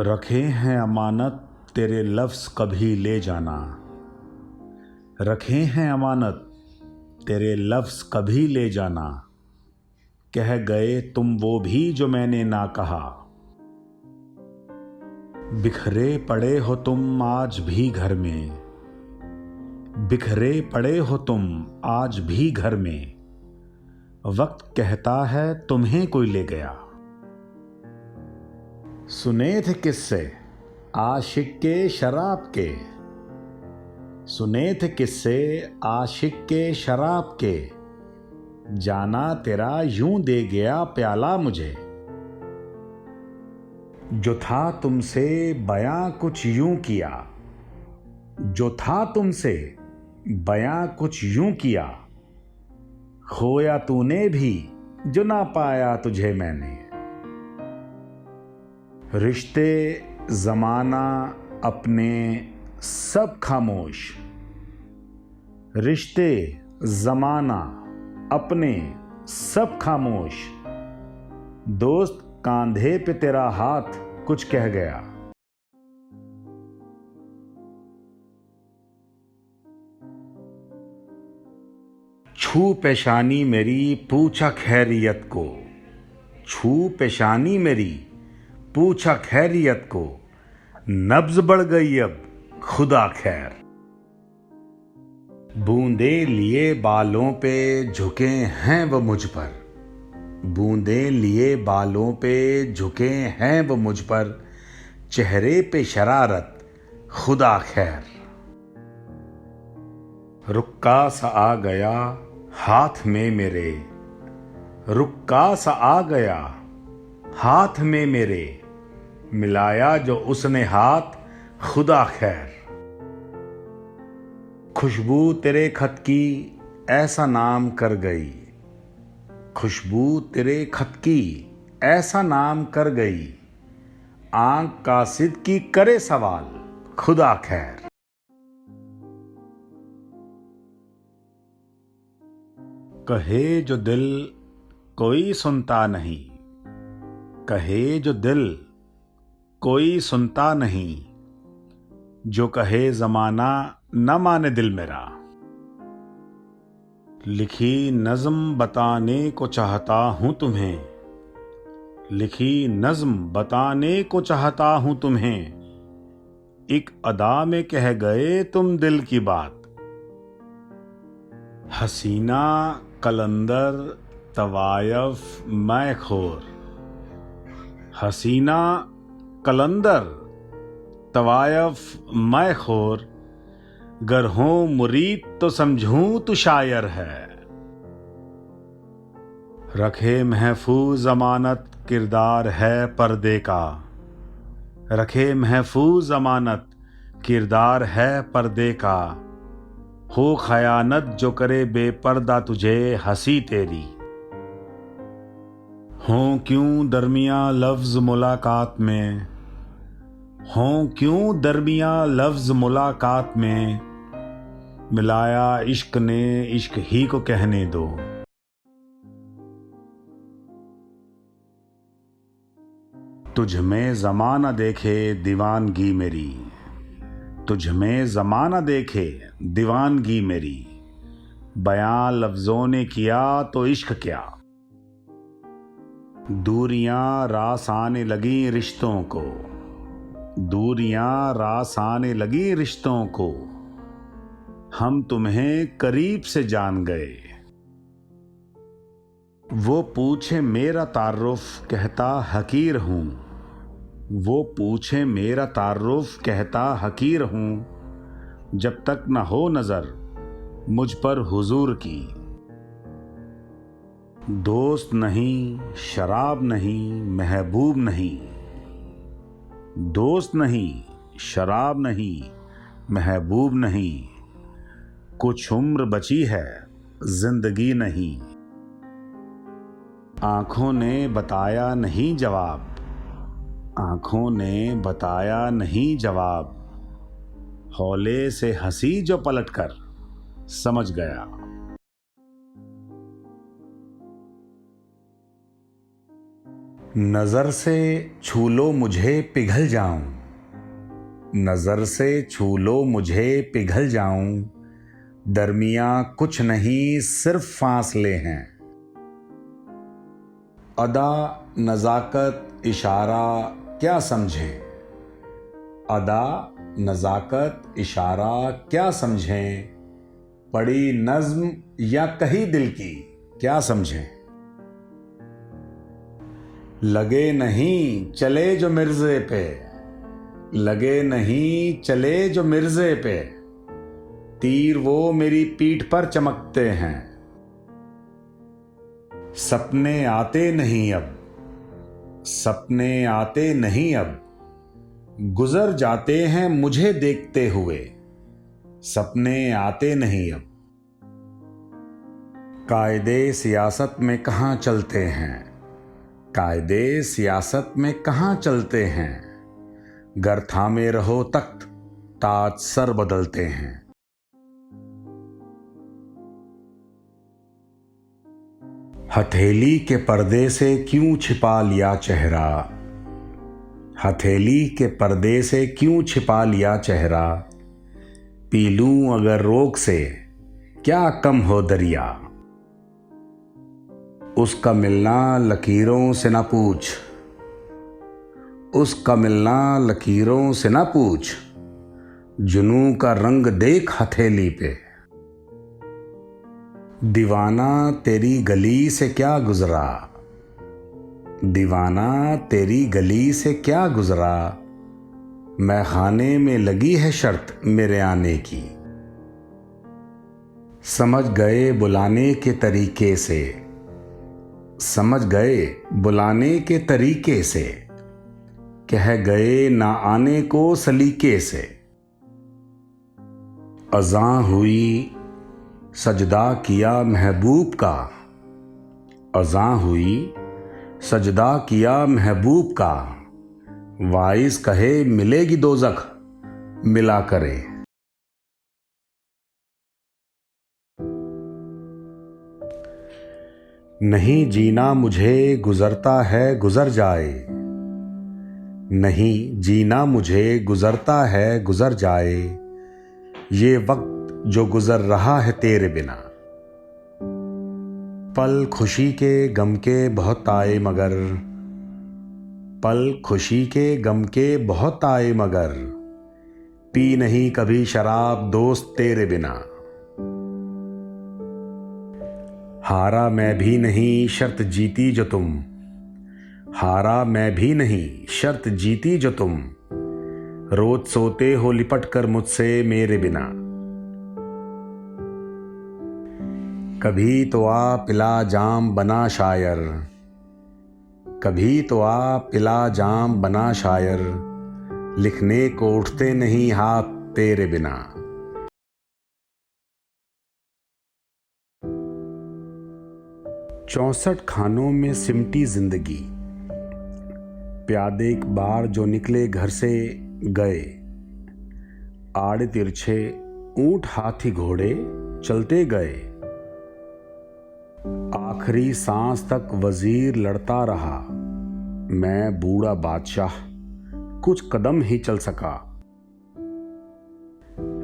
[SPEAKER 1] रखे हैं अमानत तेरे लफ्ज़ कभी ले जाना, रखे हैं अमानत तेरे लफ्ज़ कभी ले जाना, कह गए तुम वो भी जो मैंने ना कहा। बिखरे पड़े हो तुम आज भी घर में, बिखरे पड़े हो तुम आज भी घर में, वक्त कहता है तुम्हें कोई ले गया। सुने थे किस्से आशिक के शराब के, सुने थे किस्से आशिक के शराब के, जाना तेरा यूं दे गया प्याला मुझे। जो था तुमसे बयां कुछ यूं किया, जो था तुमसे बयां कुछ यूं किया, खोया तूने भी जो ना पाया तुझे मैंने। रिश्ते ज़माना अपने सब खामोश, रिश्ते ज़माना अपने सब खामोश, दोस्त कांधे पे तेरा हाथ कुछ कह गया। छू पेशानी मेरी पूछा खैरियत को, छू पेशानी मेरी पूछा खैरियत को, नब्ज बढ़ गई अब खुदा खैर। बूंदे लिए बालों पे झुके हैं वो मुझ पर, बूंदे लिए बालों पे झुके हैं वो मुझ पर, चेहरे पे शरारत खुदा खैर। रुक्का सा आ गया हाथ में मेरे, रुक्का सा आ गया हाथ में मेरे, मिलाया जो उसने हाथ खुदा खैर। खुशबू तेरे खत की ऐसा नाम कर गई, खुशबू तेरे खत की ऐसा नाम कर गई, आंख कासिद की करे सवाल खुदा खैर। कहे जो दिल कोई सुनता नहीं, कहे जो दिल कोई सुनता नहीं, जो कहे ज़माना न माने दिल मेरा। लिखी नज़्म बताने को चाहता हूँ तुम्हें, लिखी नज़्म बताने को चाहता हूँ तुम्हें, एक अदा में कह गए तुम दिल की बात। हसीना कलंदर तवायफ मैं खोर, हसीना कलंदर तवायफ मैं खोर, गर हों मुरीद तो समझूं तू शायर है। रखे महफूज अमानत किरदार है पर्दे का, रखे महफूज अमानत किरदार है पर्दे का, हो खयानत जो करे बेपर्दा तुझे हंसी तेरी। हों क्यों दरमिया लफ्ज़ मुलाकात में, हों क्यों दरमिया लफ्ज़ मुलाकात में, मिलाया इश्क ने इश्क ही को कहने दो। तुझ में ज़माना देखे दीवानगी मेरी, तुझ में ज़माना देखे दीवानगी मेरी, बयां लफ्ज़ों ने किया तो इश्क क्या। दूरियां रास आने लगी रिश्तों को, दूरियां रास आने लगी रिश्तों को, हम तुम्हें करीब से जान गए। वो पूछे मेरा तारुफ कहता हकीर हूँ, वो पूछे मेरा तारुफ कहता हकीर हूँ, जब तक न हो नज़र मुझ पर हुजूर की। दोस्त नहीं, शराब नहीं, महबूब नहीं, दोस्त नहीं, शराब नहीं, महबूब नहीं, कुछ उम्र बची है जिंदगी नहीं। आंखों ने बताया नहीं जवाब, आंखों ने बताया नहीं जवाब, हौले से हंसी जो पलटकर समझ गया। नजर से छू लो मुझे पिघल जाऊं, नजर से छू लो मुझे पिघल जाऊं, दरमियां कुछ नहीं सिर्फ फासले हैं। अदा नज़ाकत इशारा क्या समझें, अदा नज़ाकत इशारा क्या समझें, पड़ी नज्म या कही दिल की क्या समझें। लगे नहीं चले जो मिर्ज़े पे, लगे नहीं चले जो मिर्ज़े पे, तीर वो मेरी पीठ पर चमकते हैं। सपने आते नहीं अब, सपने आते नहीं अब, गुजर जाते हैं मुझे देखते हुए, सपने आते नहीं अब। कायदे सियासत में कहाँ चलते हैं, कायदे सियासत में कहाँ चलते हैं, गर थामे रहो तख्त ताज सर बदलते हैं। हथेली के पर्दे से क्यों छिपा लिया चेहरा, हथेली के पर्दे से क्यों छिपा लिया चेहरा, पी लूं अगर रोक से क्या कम हो दरिया। उसका मिलना लकीरों से ना पूछ, उसका मिलना लकीरों से ना पूछ, जुनून का रंग देख हथेली पे। दीवाना तेरी गली से क्या गुजरा, दीवाना तेरी गली से क्या गुजरा, मैं खाने में लगी है शर्त मेरे आने की। समझ गए बुलाने के तरीके से, समझ गए बुलाने के तरीके से, कह गए ना आने को सलीके से। अज़ां हुई सजदा किया महबूब का, अज़ां हुई सजदा किया महबूब का, वाइस कहे मिलेगी दोज़ख मिला करे। नहीं जीना मुझे गुजरता है गुजर जाए, नहीं जीना मुझे गुजरता है गुजर जाए, ये वक्त जो गुजर रहा है तेरे बिना। पल खुशी के गम के बहुत आए मगर, पल खुशी के गम के बहुत आए मगर, पी नहीं कभी शराब दोस्त तेरे बिना। हारा मैं भी नहीं शर्त जीती जो तुम, हारा मैं भी नहीं शर्त जीती जो तुम, रोज सोते हो लिपट कर मुझसे मेरे बिना। कभी तो आ पिला जाम बना शायर, कभी तो आ पिला जाम बना शायर, लिखने को उठते नहीं हाथ तेरे बिना। चौसठ खानों में सिमटी जिंदगी, प्यादे एक बार जो निकले घर से गए, आड़े तिरछे ऊंट हाथी घोड़े चलते गए, आखिरी सांस तक वजीर लड़ता रहा, मैं बूढ़ा बादशाह कुछ कदम ही चल सका।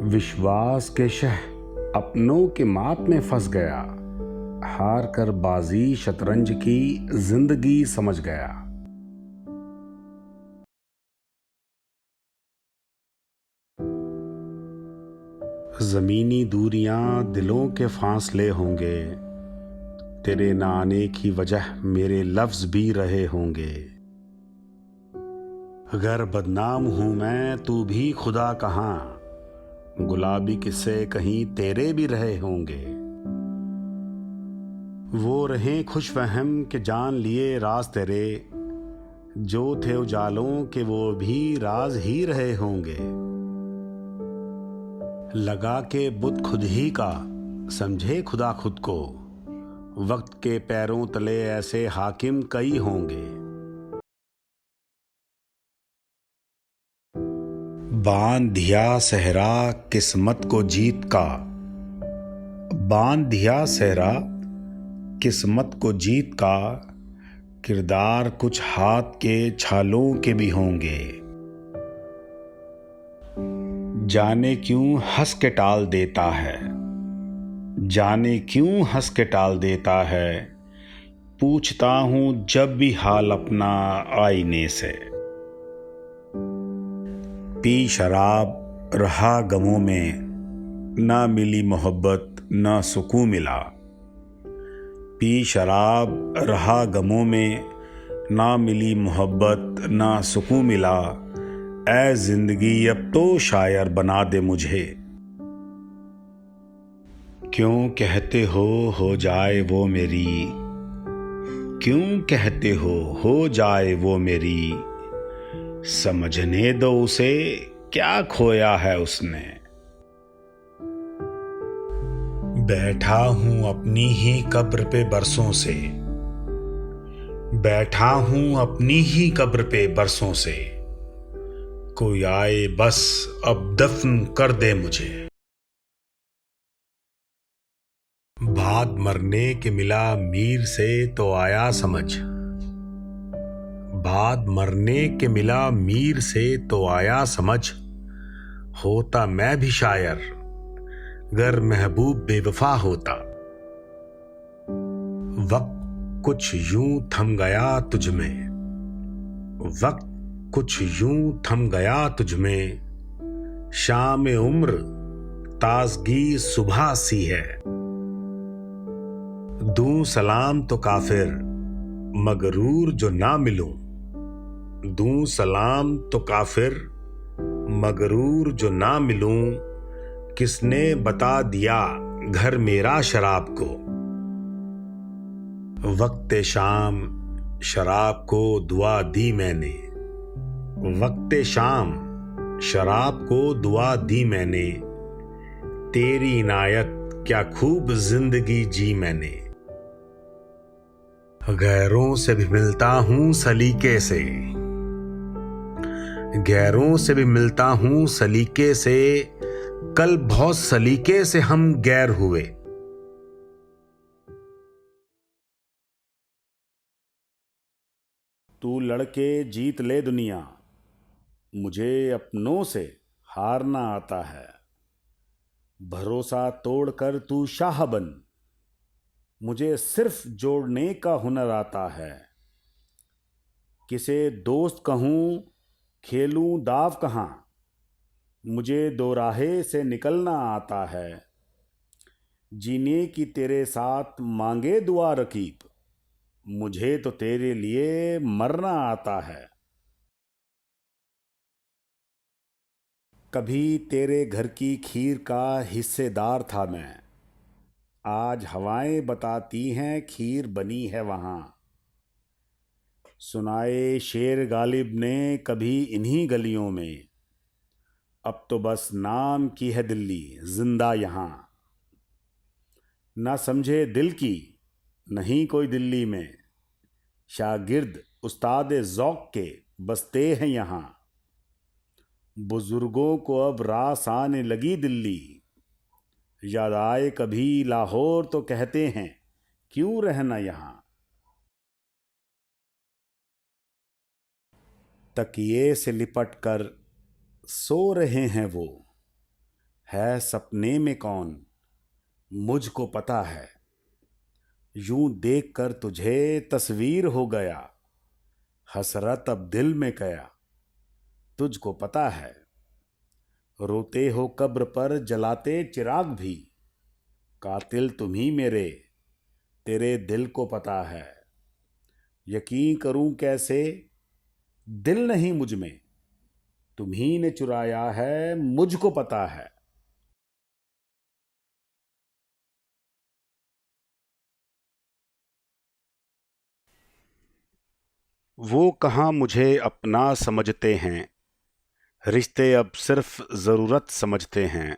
[SPEAKER 1] विश्वास के शह अपनों के मात में फंस गया। हार कर बाजी शतरंज की जिंदगी समझ गया। जमीनी दूरियां दिलों के फासले होंगे। तेरे न आने की वजह मेरे लफ्ज भी रहे होंगे। अगर बदनाम हूं मैं तू भी खुदा कहां। गुलाबी किस्से कहीं तेरे भी रहे होंगे। वो रहे खुश फहम के जान लिए राज तेरे। जो थे उजालों के वो भी राज ही रहे होंगे। लगा के बुत खुद ही का समझे खुदा खुद को। वक्त के पैरों तले ऐसे हाकिम कई होंगे। बांध दिया सहरा किस्मत को जीत का। बांध दिया सहरा किस्मत को जीत का। किरदार कुछ हाथ के छालों के भी होंगे। जाने क्यों हंस के टाल देता है। जाने क्यों हंस के टाल देता है। पूछता हूं जब भी हाल अपना आईने से। पी शराब रहा गमों में ना मिली मोहब्बत ना सुकून मिला। पी शराब रहा गमों में ना मिली मोहब्बत ना सुकून मिला। ऐ जिंदगी अब तो शायर बना दे मुझे। क्यों कहते हो जाए वो मेरी। क्यों कहते हो जाए वो मेरी। समझने दो उसे क्या खोया है उसने। बैठा हूं अपनी ही कब्र पे बरसों से। बैठा हूं अपनी ही कब्र पे बरसों से। कोई आए बस अब दफन कर दे मुझे। भाग मरने के मिला मीर से तो आया समझ। भाग मरने के मिला मीर से तो आया समझ। होता मैं भी शायर गर महबूब बेवफा होता। वक्त कुछ यूं थम गया तुझ में। वक्त कुछ यूं थम गया तुझ में। शाम उम्र ताजगी सुबह सी है। दूं सलाम तो काफिर मगरूर जो ना मिलूं। दूं सलाम तो काफिर मगरूर जो ना मिलूं। किसने बता दिया घर मेरा शराब को। वक्त शाम शराब को दुआ दी मैंने। वक्त शाम शराब को दुआ दी मैंने। तेरी इनायत क्या खूब जिंदगी जी मैंने। गैरों से भी मिलता हूं सलीके से। गैरों से भी मिलता हूं सलीके से। कल बहुत सलीके से हम गैर हुए। तू लड़के जीत ले दुनिया। मुझे अपनों से हारना आता है। भरोसा तोड़कर तू शाह बन। मुझे सिर्फ जोड़ने का हुनर आता है। किसे दोस्त कहूं खेलूं दाव कहां। मुझे दो राहे से निकलना आता है। जीने की तेरे साथ मांगे दुआ रकीब। मुझे तो तेरे लिए मरना आता है। कभी तेरे घर की खीर का हिस्सेदार था मैं। आज हवाएं बताती हैं खीर बनी है वहां। सुनाए शेर गालिब ने कभी इन्हीं गलियों में। अब तो बस नाम की है दिल्ली जिंदा यहां। ना समझे दिल की नहीं कोई दिल्ली में। शागिर्द उस्ताद ज़ौक़ के बसते हैं यहाँ। बुजुर्गों को अब रास आने लगी दिल्ली। याद आए कभी लाहौर तो कहते हैं क्यों रहना यहाँ। तकिए से लिपट कर सो रहे हैं वो, है सपने में कौन मुझको पता है। यूं देख कर तुझे तस्वीर हो गया, हसरत अब दिल में कया तुझको पता है। रोते हो कब्र पर जलाते चिराग भी, कातिल तुम्ही मेरे तेरे दिल को पता है। यकीन करूं कैसे दिल नहीं मुझ में, तुम्ही ने चुराया है मुझको पता है। वो कहाँ मुझे अपना समझते हैं, रिश्ते अब सिर्फ ज़रूरत समझते हैं।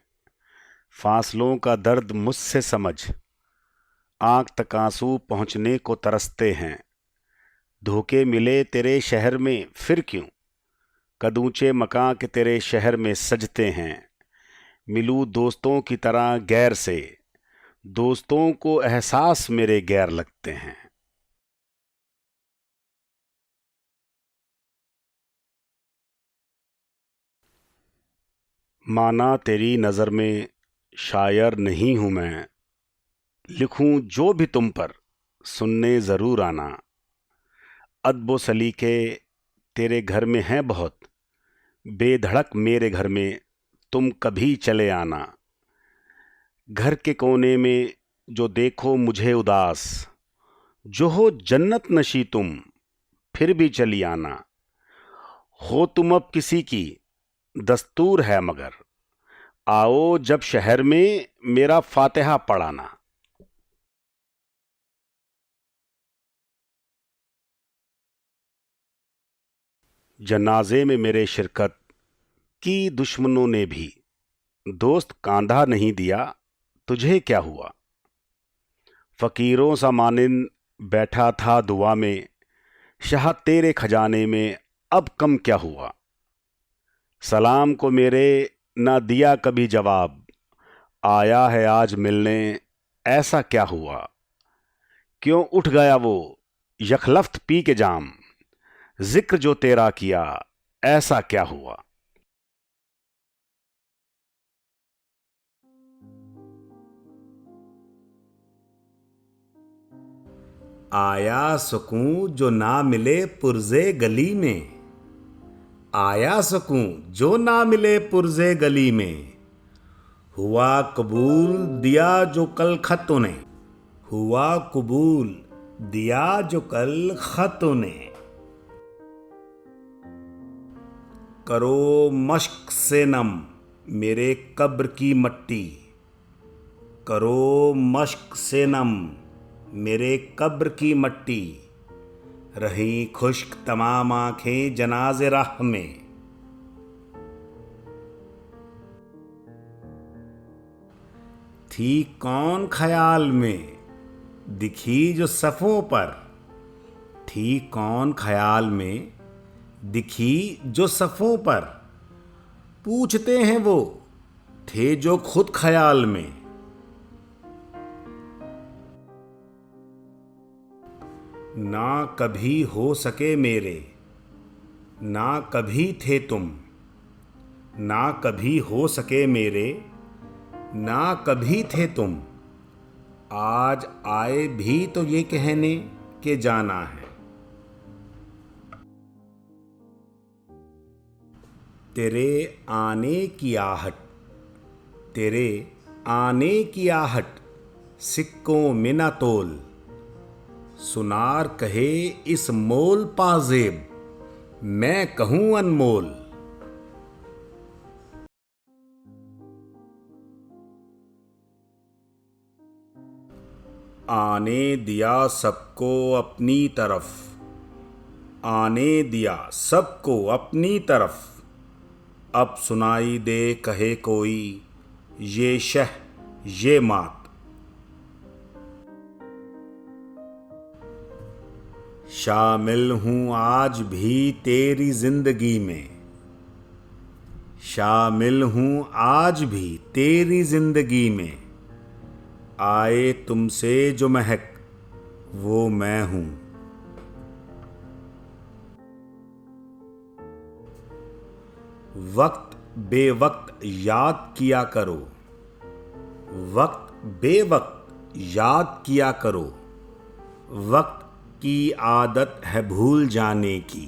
[SPEAKER 1] फासलों का दर्द मुझसे समझ, आंख तक आंसू पहुँचने को तरसते हैं। धोखे मिले तेरे शहर में फिर क्यों, कद ऊंचे मकां के तेरे शहर में सजते हैं। मिलूं दोस्तों की तरह गैर से, दोस्तों को एहसास मेरे गैर लगते हैं। माना तेरी नज़र में शायर नहीं हूं मैं, लिखूं जो भी तुम पर सुनने ज़रूर आना। अदब सलीके तेरे घर में हैं बहुत, बेधड़क मेरे घर में तुम कभी चले आना। घर के कोने में जो देखो मुझे उदास, जो हो जन्नत नशी तुम फिर भी चली आना। हो तुम अब किसी की दस्तूर है मगर, आओ जब शहर में मेरा फातिहा पढ़ाना। जनाजे में मेरे शिरकत की दुश्मनों ने भी, दोस्त कांधा नहीं दिया तुझे क्या हुआ। फकीरों सा मानिन बैठा था दुआ में, शाह तेरे खजाने में अब कम क्या हुआ। सलाम को मेरे ना दिया कभी जवाब, आया है आज मिलने ऐसा क्या हुआ। क्यों उठ गया वो यखलफ्त पी के जाम, जिक्र जो तेरा किया ऐसा क्या हुआ।
[SPEAKER 2] आया सुकून जो ना मिले पुरज़े गली में, आया सुकून जो ना मिले पुरज़े गली में। हुआ कबूल दिया जो कल खतों ने, हुआ कबूल दिया जो कल खतों ने। करो मश्क से नम मेरे कब्र की मट्टी, करो मश्क से नम मेरे कब्र की मट्टी। रही खुश्क तमाम आंखें जनाज़े राह में, थी कौन ख्याल में दिखी जो सफ़ों पर, थी कौन ख्याल में दिखी जो सफ़ों पर। पूछते हैं वो थे जो खुद ख्याल में। ना कभी हो सके मेरे, ना कभी थे तुम, ना कभी हो सके मेरे, ना कभी थे तुम। आज आए भी तो ये कहने के जाना है। तेरे आने की आहट, तेरे आने की आहट सिक्कों में ना तोल। सुनार कहे इस मोल पाजेब, मैं कहूं अनमोल। आने दिया सबको अपनी तरफ, आने दिया सबको अपनी तरफ। अब सुनाई दे कहे कोई ये शह ये मात। शामिल हूँ आज भी तेरी जिंदगी में, शामिल हूँ आज भी तेरी जिंदगी में। आए तुमसे जो महक वो मैं हूँ।
[SPEAKER 1] वक्त बेवक्त याद किया करो, वक्त बेवक्त याद किया करो, वक्त की आदत है भूल जाने की।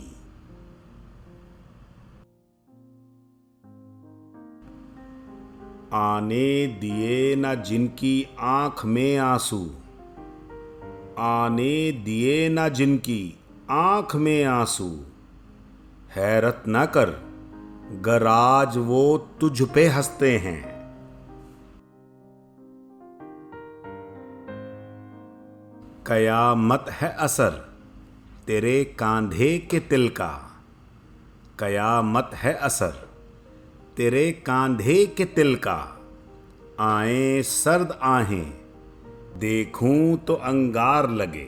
[SPEAKER 1] आने दिए न जिनकी आंख में आंसू, आने दिए न जिनकी आंख में आंसू, हैरत न कर गर आज वो तुझ पे हंसते हैं। कयामत है असर तेरे कांधे के तिल का, कयामत है असर तेरे कांधे के तिल का। आए सर्द आहें देखूं तो अंगार लगे।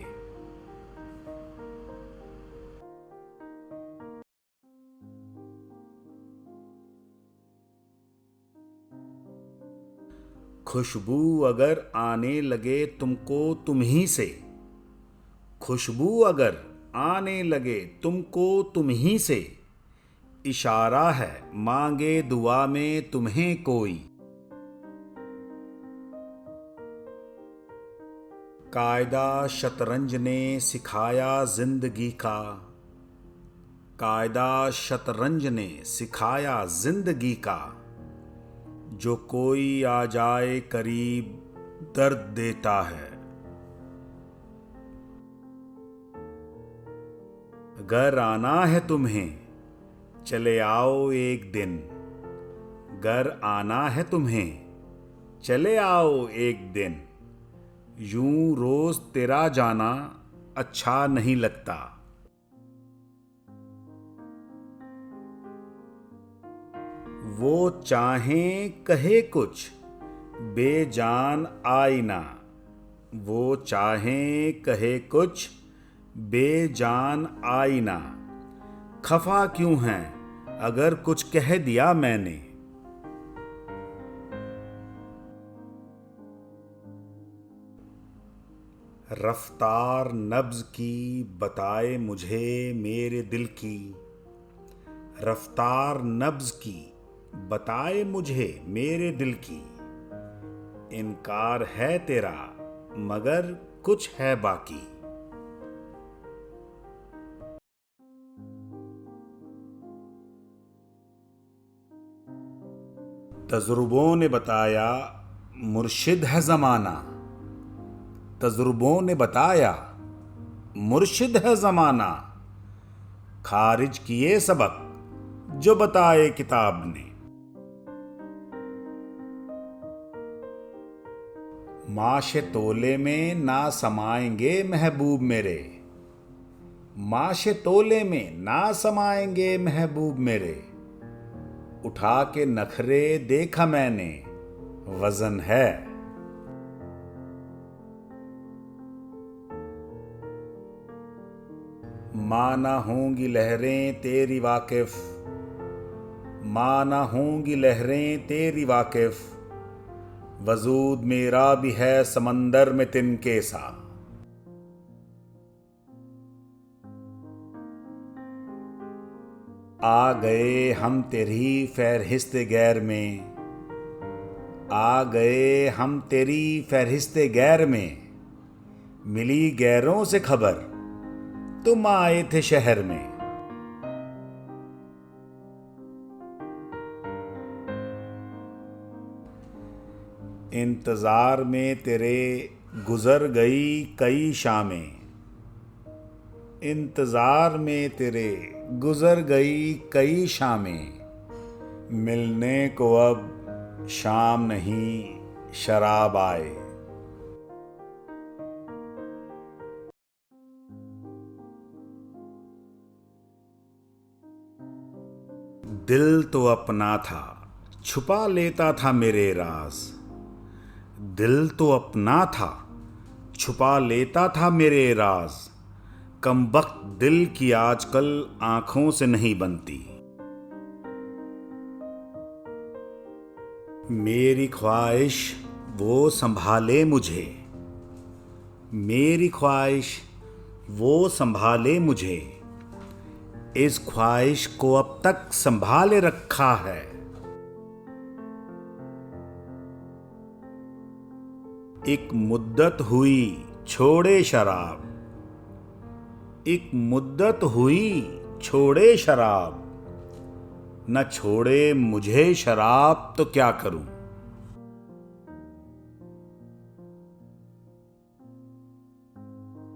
[SPEAKER 1] खुशबू अगर आने लगे तुमको तुम ही से, खुशबू अगर आने लगे तुमको तुम ही से, इशारा है मांगे दुआ में तुम्हें कोई। कायदा शतरंज ने सिखाया जिंदगी का, कायदा शतरंज ने सिखाया जिंदगी का। जो कोई आ जाए करीब दर्द देता है। घर आना है तुम्हें चले आओ एक दिन, घर आना है तुम्हें चले आओ एक दिन। यूं रोज तेरा जाना अच्छा नहीं लगता। वो चाहें कहे कुछ बेजान आईना, वो चाहें कहे कुछ बेजान आईना। खफा क्यों हैं अगर कुछ कह दिया मैंने। रफ्तार नब्ज की बताए मुझे मेरे दिल की, रफ्तार नब्ज की बताए मुझे मेरे दिल की। इनकार है तेरा मगर कुछ है बाकी। तजुर्बों ने बताया मुर्शिद है जमाना, तजुर्बों ने बताया मुर्शिद है जमाना। खारिज किए सबक जो बताए किताब ने। माशे तोले में ना समाएंगे महबूब मेरे, माशे तोले में ना समाएंगे महबूब मेरे। उठा के नखरे देखा मैंने वजन है। माना होंगी लहरें तेरी वाकिफ, माना होंगी लहरें तेरी वाकिफ। वजूद मेरा भी है समंदर में तिनके सा। आ गए हम तेरी फहरिस्त गैर में, आ गए हम तेरी फहरिस्त गैर में। मिली गैरों से खबर तुम आए थे शहर में। इंतजार में तेरे गुजर गई कई शामें, इंतजार में तेरे गुजर गई कई शामें। मिलने को अब शाम नहीं शराब आए। दिल तो अपना था छुपा लेता था मेरे राज, दिल तो अपना था छुपा लेता था मेरे राज। कमबख्त दिल की आजकल आंखों से नहीं बनती। मेरी ख्वाहिश वो संभाले मुझे, मेरी ख्वाहिश वो संभाले मुझे। इस ख्वाहिश को अब तक संभाले रखा है। एक मुद्दत हुई छोड़े शराब, एक मुद्दत हुई छोड़े शराब, न छोड़े मुझे शराब तो क्या करूं।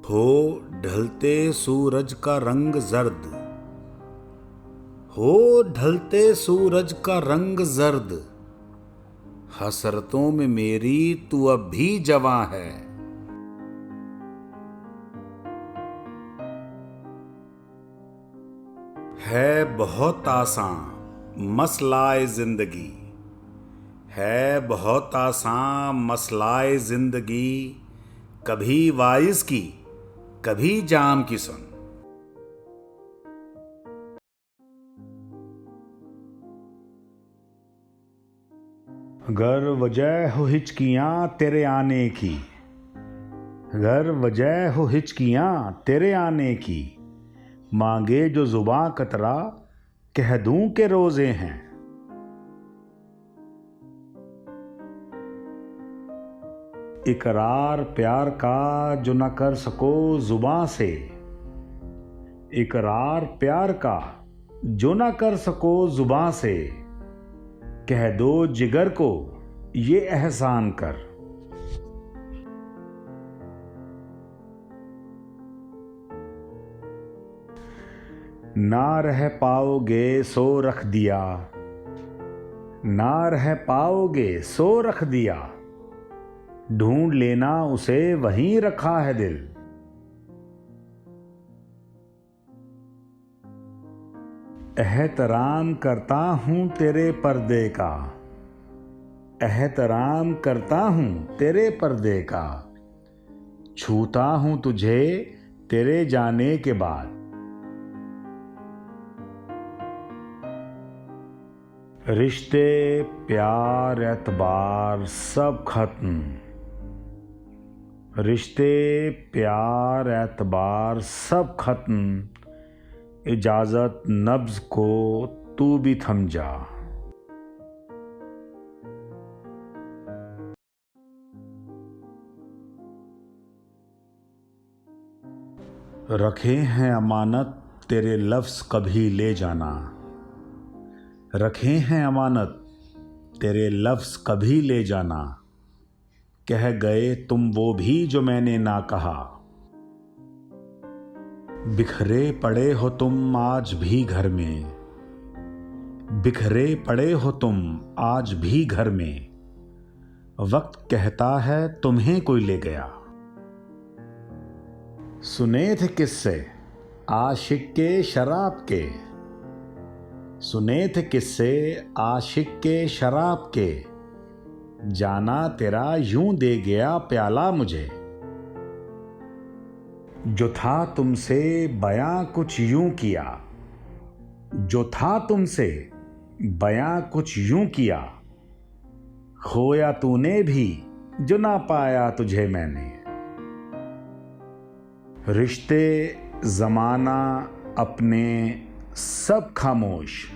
[SPEAKER 1] हो ढलते सूरज का रंग जर्द, हो ढलते सूरज का रंग जर्द, हसरतों में मेरी तू अब भी जवां है। बहुत आसान मसलाए जिंदगी, है बहुत आसान मसलाए जिंदगी, कभी वाइज की कभी जाम की सुन। अगर वजह हो हिचकियां तेरे आने की, अगर वजह हो हिचकियां तेरे आने की, मांगे जो जुबां कतरा कह दूं के रोजे हैं। इकरार प्यार का जो न कर सको जुबां से, इकरार प्यार का जो न कर सको जुबां से, कह दो जिगर को ये एहसान कर। ना रह पाओगे सो रख दिया, ना रह पाओगे सो रख दिया, ढूंढ लेना उसे वहीं रखा है दिल। एहतराम करता हूं तेरे पर्दे का, एहतराम करता हूं तेरे पर्दे का, छूता हूं तुझे तेरे जाने के बाद। रिश्ते प्यार एतबार सब खत्म, रिश्ते प्यार एतबार सब खत्म, इजाजत नब्ज को तू भी थम जा। रखे हैं अमानत तेरे लफ्ज़ कभी ले जाना, रखे हैं अमानत तेरे लफ्ज़ कभी ले जाना, कह गए तुम वो भी जो मैंने ना कहा। बिखरे पड़े हो तुम आज भी घर में, बिखरे पड़े हो तुम आज भी घर में, वक्त कहता है तुम्हें कोई ले गया। सुने थे किस्से आशिक के शराब के, सुने थे किस्से आशिक के शराब के, जाना तेरा यूं दे गया प्याला मुझे। जो था तुमसे बयां कुछ यूं किया, जो था तुमसे बयां कुछ यूं किया, खोया तूने भी जो ना पाया तुझे मैंने। रिश्ते जमाना अपने सब खामोश,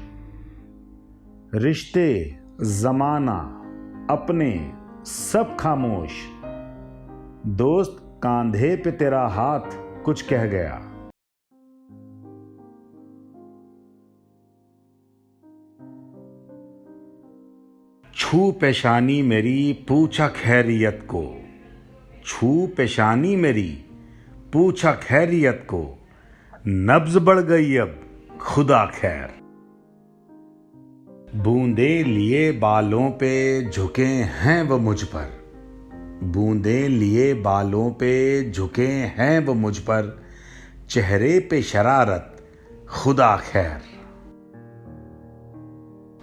[SPEAKER 1] रिश्ते जमाना अपने सब खामोश, दोस्त कांधे पे तेरा हाथ कुछ कह गया। छू पेशानी मेरी पूछा खैरियत को, छू पेशानी मेरी पूछा खैरियत को, नब्ज बढ़ गई अब खुदा खैर। बूंदे लिए बालों पे झुके हैं वो मुझ पर, बूंदे लिए बालों पे झुके हैं वो मुझ पर, चेहरे पे शरारत खुदा खैर।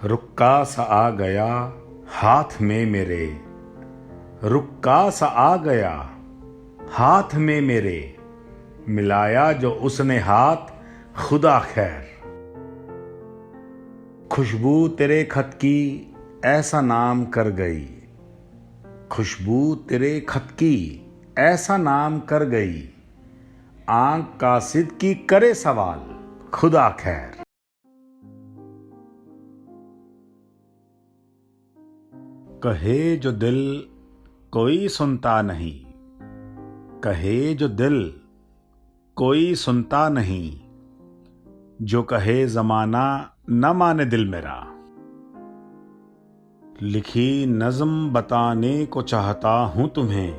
[SPEAKER 1] रुक्का सा आ गया हाथ में मेरे, रुक्का सा आ गया हाथ में मेरे, मिलाया जो उसने हाथ खुदा खैर। खुशबू तेरे खत की ऐसा नाम कर गई, खुशबू तेरे खत की ऐसा नाम कर गई, आंख कासिद की करे सवाल
[SPEAKER 2] खुदा खैर। कहे जो दिल कोई सुनता नहीं, कहे जो दिल कोई सुनता नहीं, जो कहे जमाना न माने दिल मेरा। लिखी नज्म बताने को चाहता हूं तुम्हें,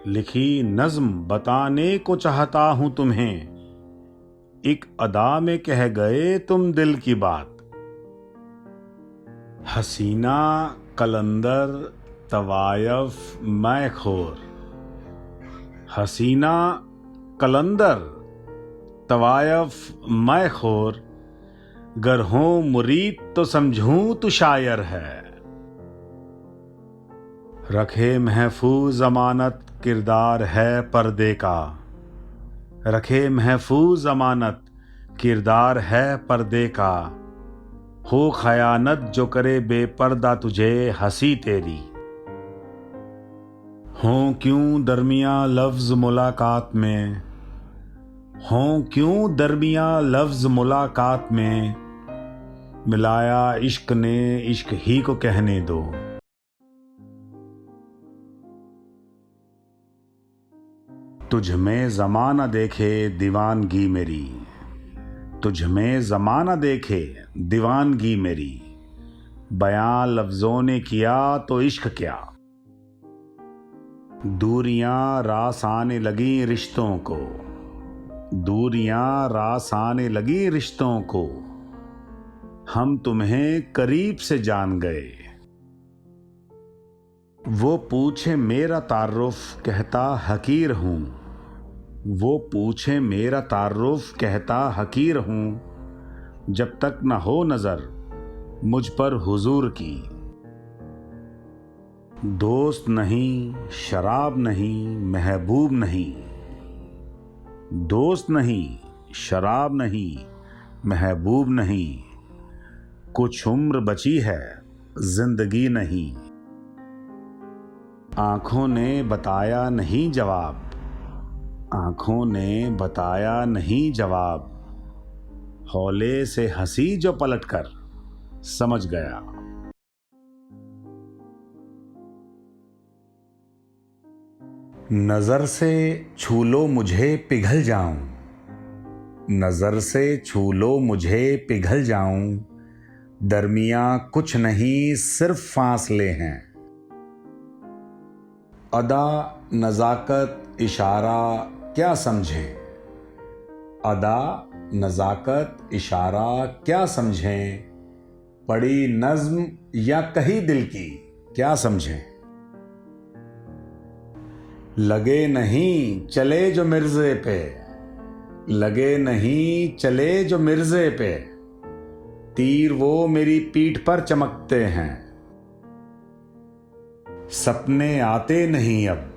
[SPEAKER 2] लिखी नज्म बताने को चाहता हूं तुम्हें, एक अदा में कह गए तुम दिल की बात। हसीना कलंदर तवायफ मैं खोर, हसीना कलंदर तवायफ मैं खोर, गर हो मुरीद तो समझूं तू शायर है। रखे महफूज अमानत किरदार है पर्दे का, रखे महफूज अमानत किरदार है पर्दे का, हो खयानत जो करे बेपर्दा तुझे हंसी तेरी। हों क्यों दरमिया लफ्ज मुलाकात में, हों क्यों दरमिया लफ्ज मुलाकात में, मिलाया इश्क ने इश्क ही को कहने दो। तुझ में ज़माना देखे दीवानगी मेरी, तुझ में ज़माना देखे दीवानगी मेरी, बयां लफ्ज़ों ने किया तो इश्क क्या। दूरियां रास आने लगी रिश्तों को, दूरियां रास आने लगी रिश्तों को, हम तुम्हें करीब से जान गए। वो पूछे मेरा तारुफ कहता हकीर हूं, वो पूछे मेरा तारुफ कहता हकीर हूं, जब तक न हो नजर मुझ पर हुजूर की। दोस्त नहीं शराब नहीं महबूब नहीं, दोस्त नहीं शराब नहीं महबूब नहीं, कुछ उम्र बची है जिंदगी नहीं। आंखों ने बताया नहीं जवाब, आंखों ने बताया नहीं जवाब, हौले से हंसी जो पलटकर समझ गया। नजर से छू लो मुझे पिघल जाऊं, नजर से छू लो मुझे पिघल जाऊं, दरमिया कुछ नहीं सिर्फ फासले हैं। अदा नज़ाकत इशारा क्या समझें, अदा नज़ाकत इशारा क्या समझें, पड़ी नज्म या कही दिल की क्या समझें। लगे नहीं चले जो मिर्ज़े पे, लगे नहीं चले जो मिर्ज़े पे, तीर वो मेरी पीठ पर चमकते हैं। सपने आते नहीं अब,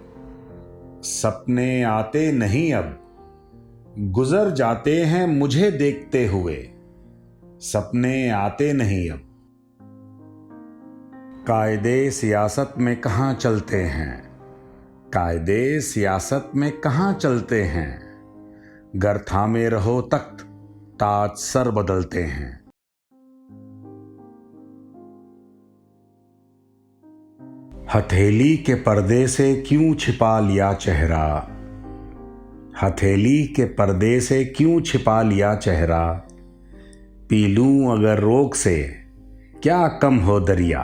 [SPEAKER 2] सपने आते नहीं अब, गुजर जाते हैं मुझे देखते हुए, सपने आते नहीं अब। कायदे सियासत में कहाँ चलते हैं, कायदे सियासत में कहाँ चलते हैं, गर थामे रहो तख्त ताज सर बदलते हैं। हथेली के पर्दे से क्यों छिपा लिया चेहरा, हथेली के पर्दे से क्यों छिपा लिया चेहरा, पी लूं अगर रोग से क्या कम हो दरिया।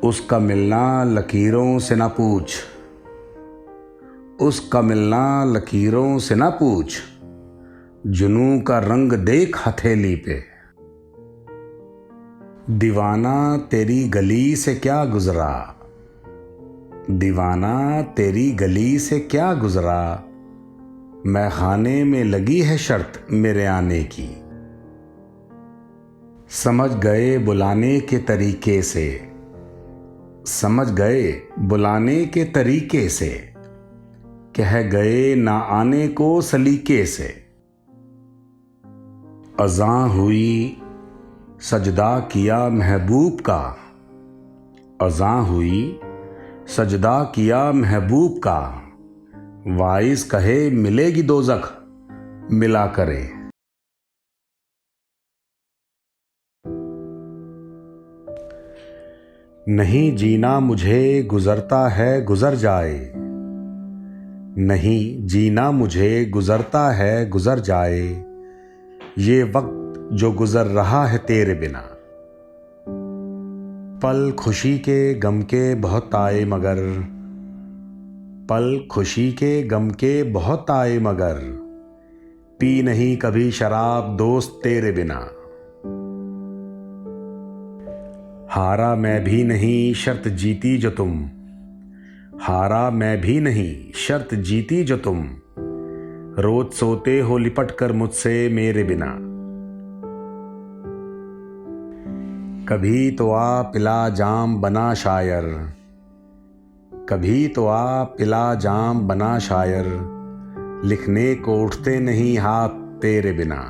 [SPEAKER 2] उसका मिलना लकीरों से ना पूछ, उसका मिलना लकीरों से ना पूछ, जुनूं का रंग देख हथेली पे। दीवाना तेरी गली से क्या गुजरा, दीवाना तेरी गली से क्या गुजरा, मैं खाने में लगी है शर्त मेरे आने की। समझ गए बुलाने के तरीके से, समझ गए बुलाने के तरीके से, कह गए ना आने को सलीके से। अज़ां हुई सजदा किया महबूब का, अज़ां हुई सजदा किया महबूब का, वाइस कहे मिलेगी दोज़ख
[SPEAKER 1] मिला करे। नहीं जीना मुझे गुजरता है गुजर जाए, नहीं जीना मुझे गुजरता है गुजर जाए, ये वक्त जो गुजर रहा है तेरे बिना। पल खुशी के गम के बहुत आए मगर, पल खुशी के गम के बहुत आए मगर, पी नहीं कभी शराब दोस्त तेरे बिना। हारा मैं भी नहीं शर्त जीती जो तुम, हारा मैं भी नहीं शर्त जीती जो तुम, रोज सोते हो लिपट कर मुझसे मेरे बिना। कभी तो आ पिला जाम बना शायर, कभी तो आ पिला जाम बना शायर, लिखने को उठते नहीं हाथ तेरे बिना।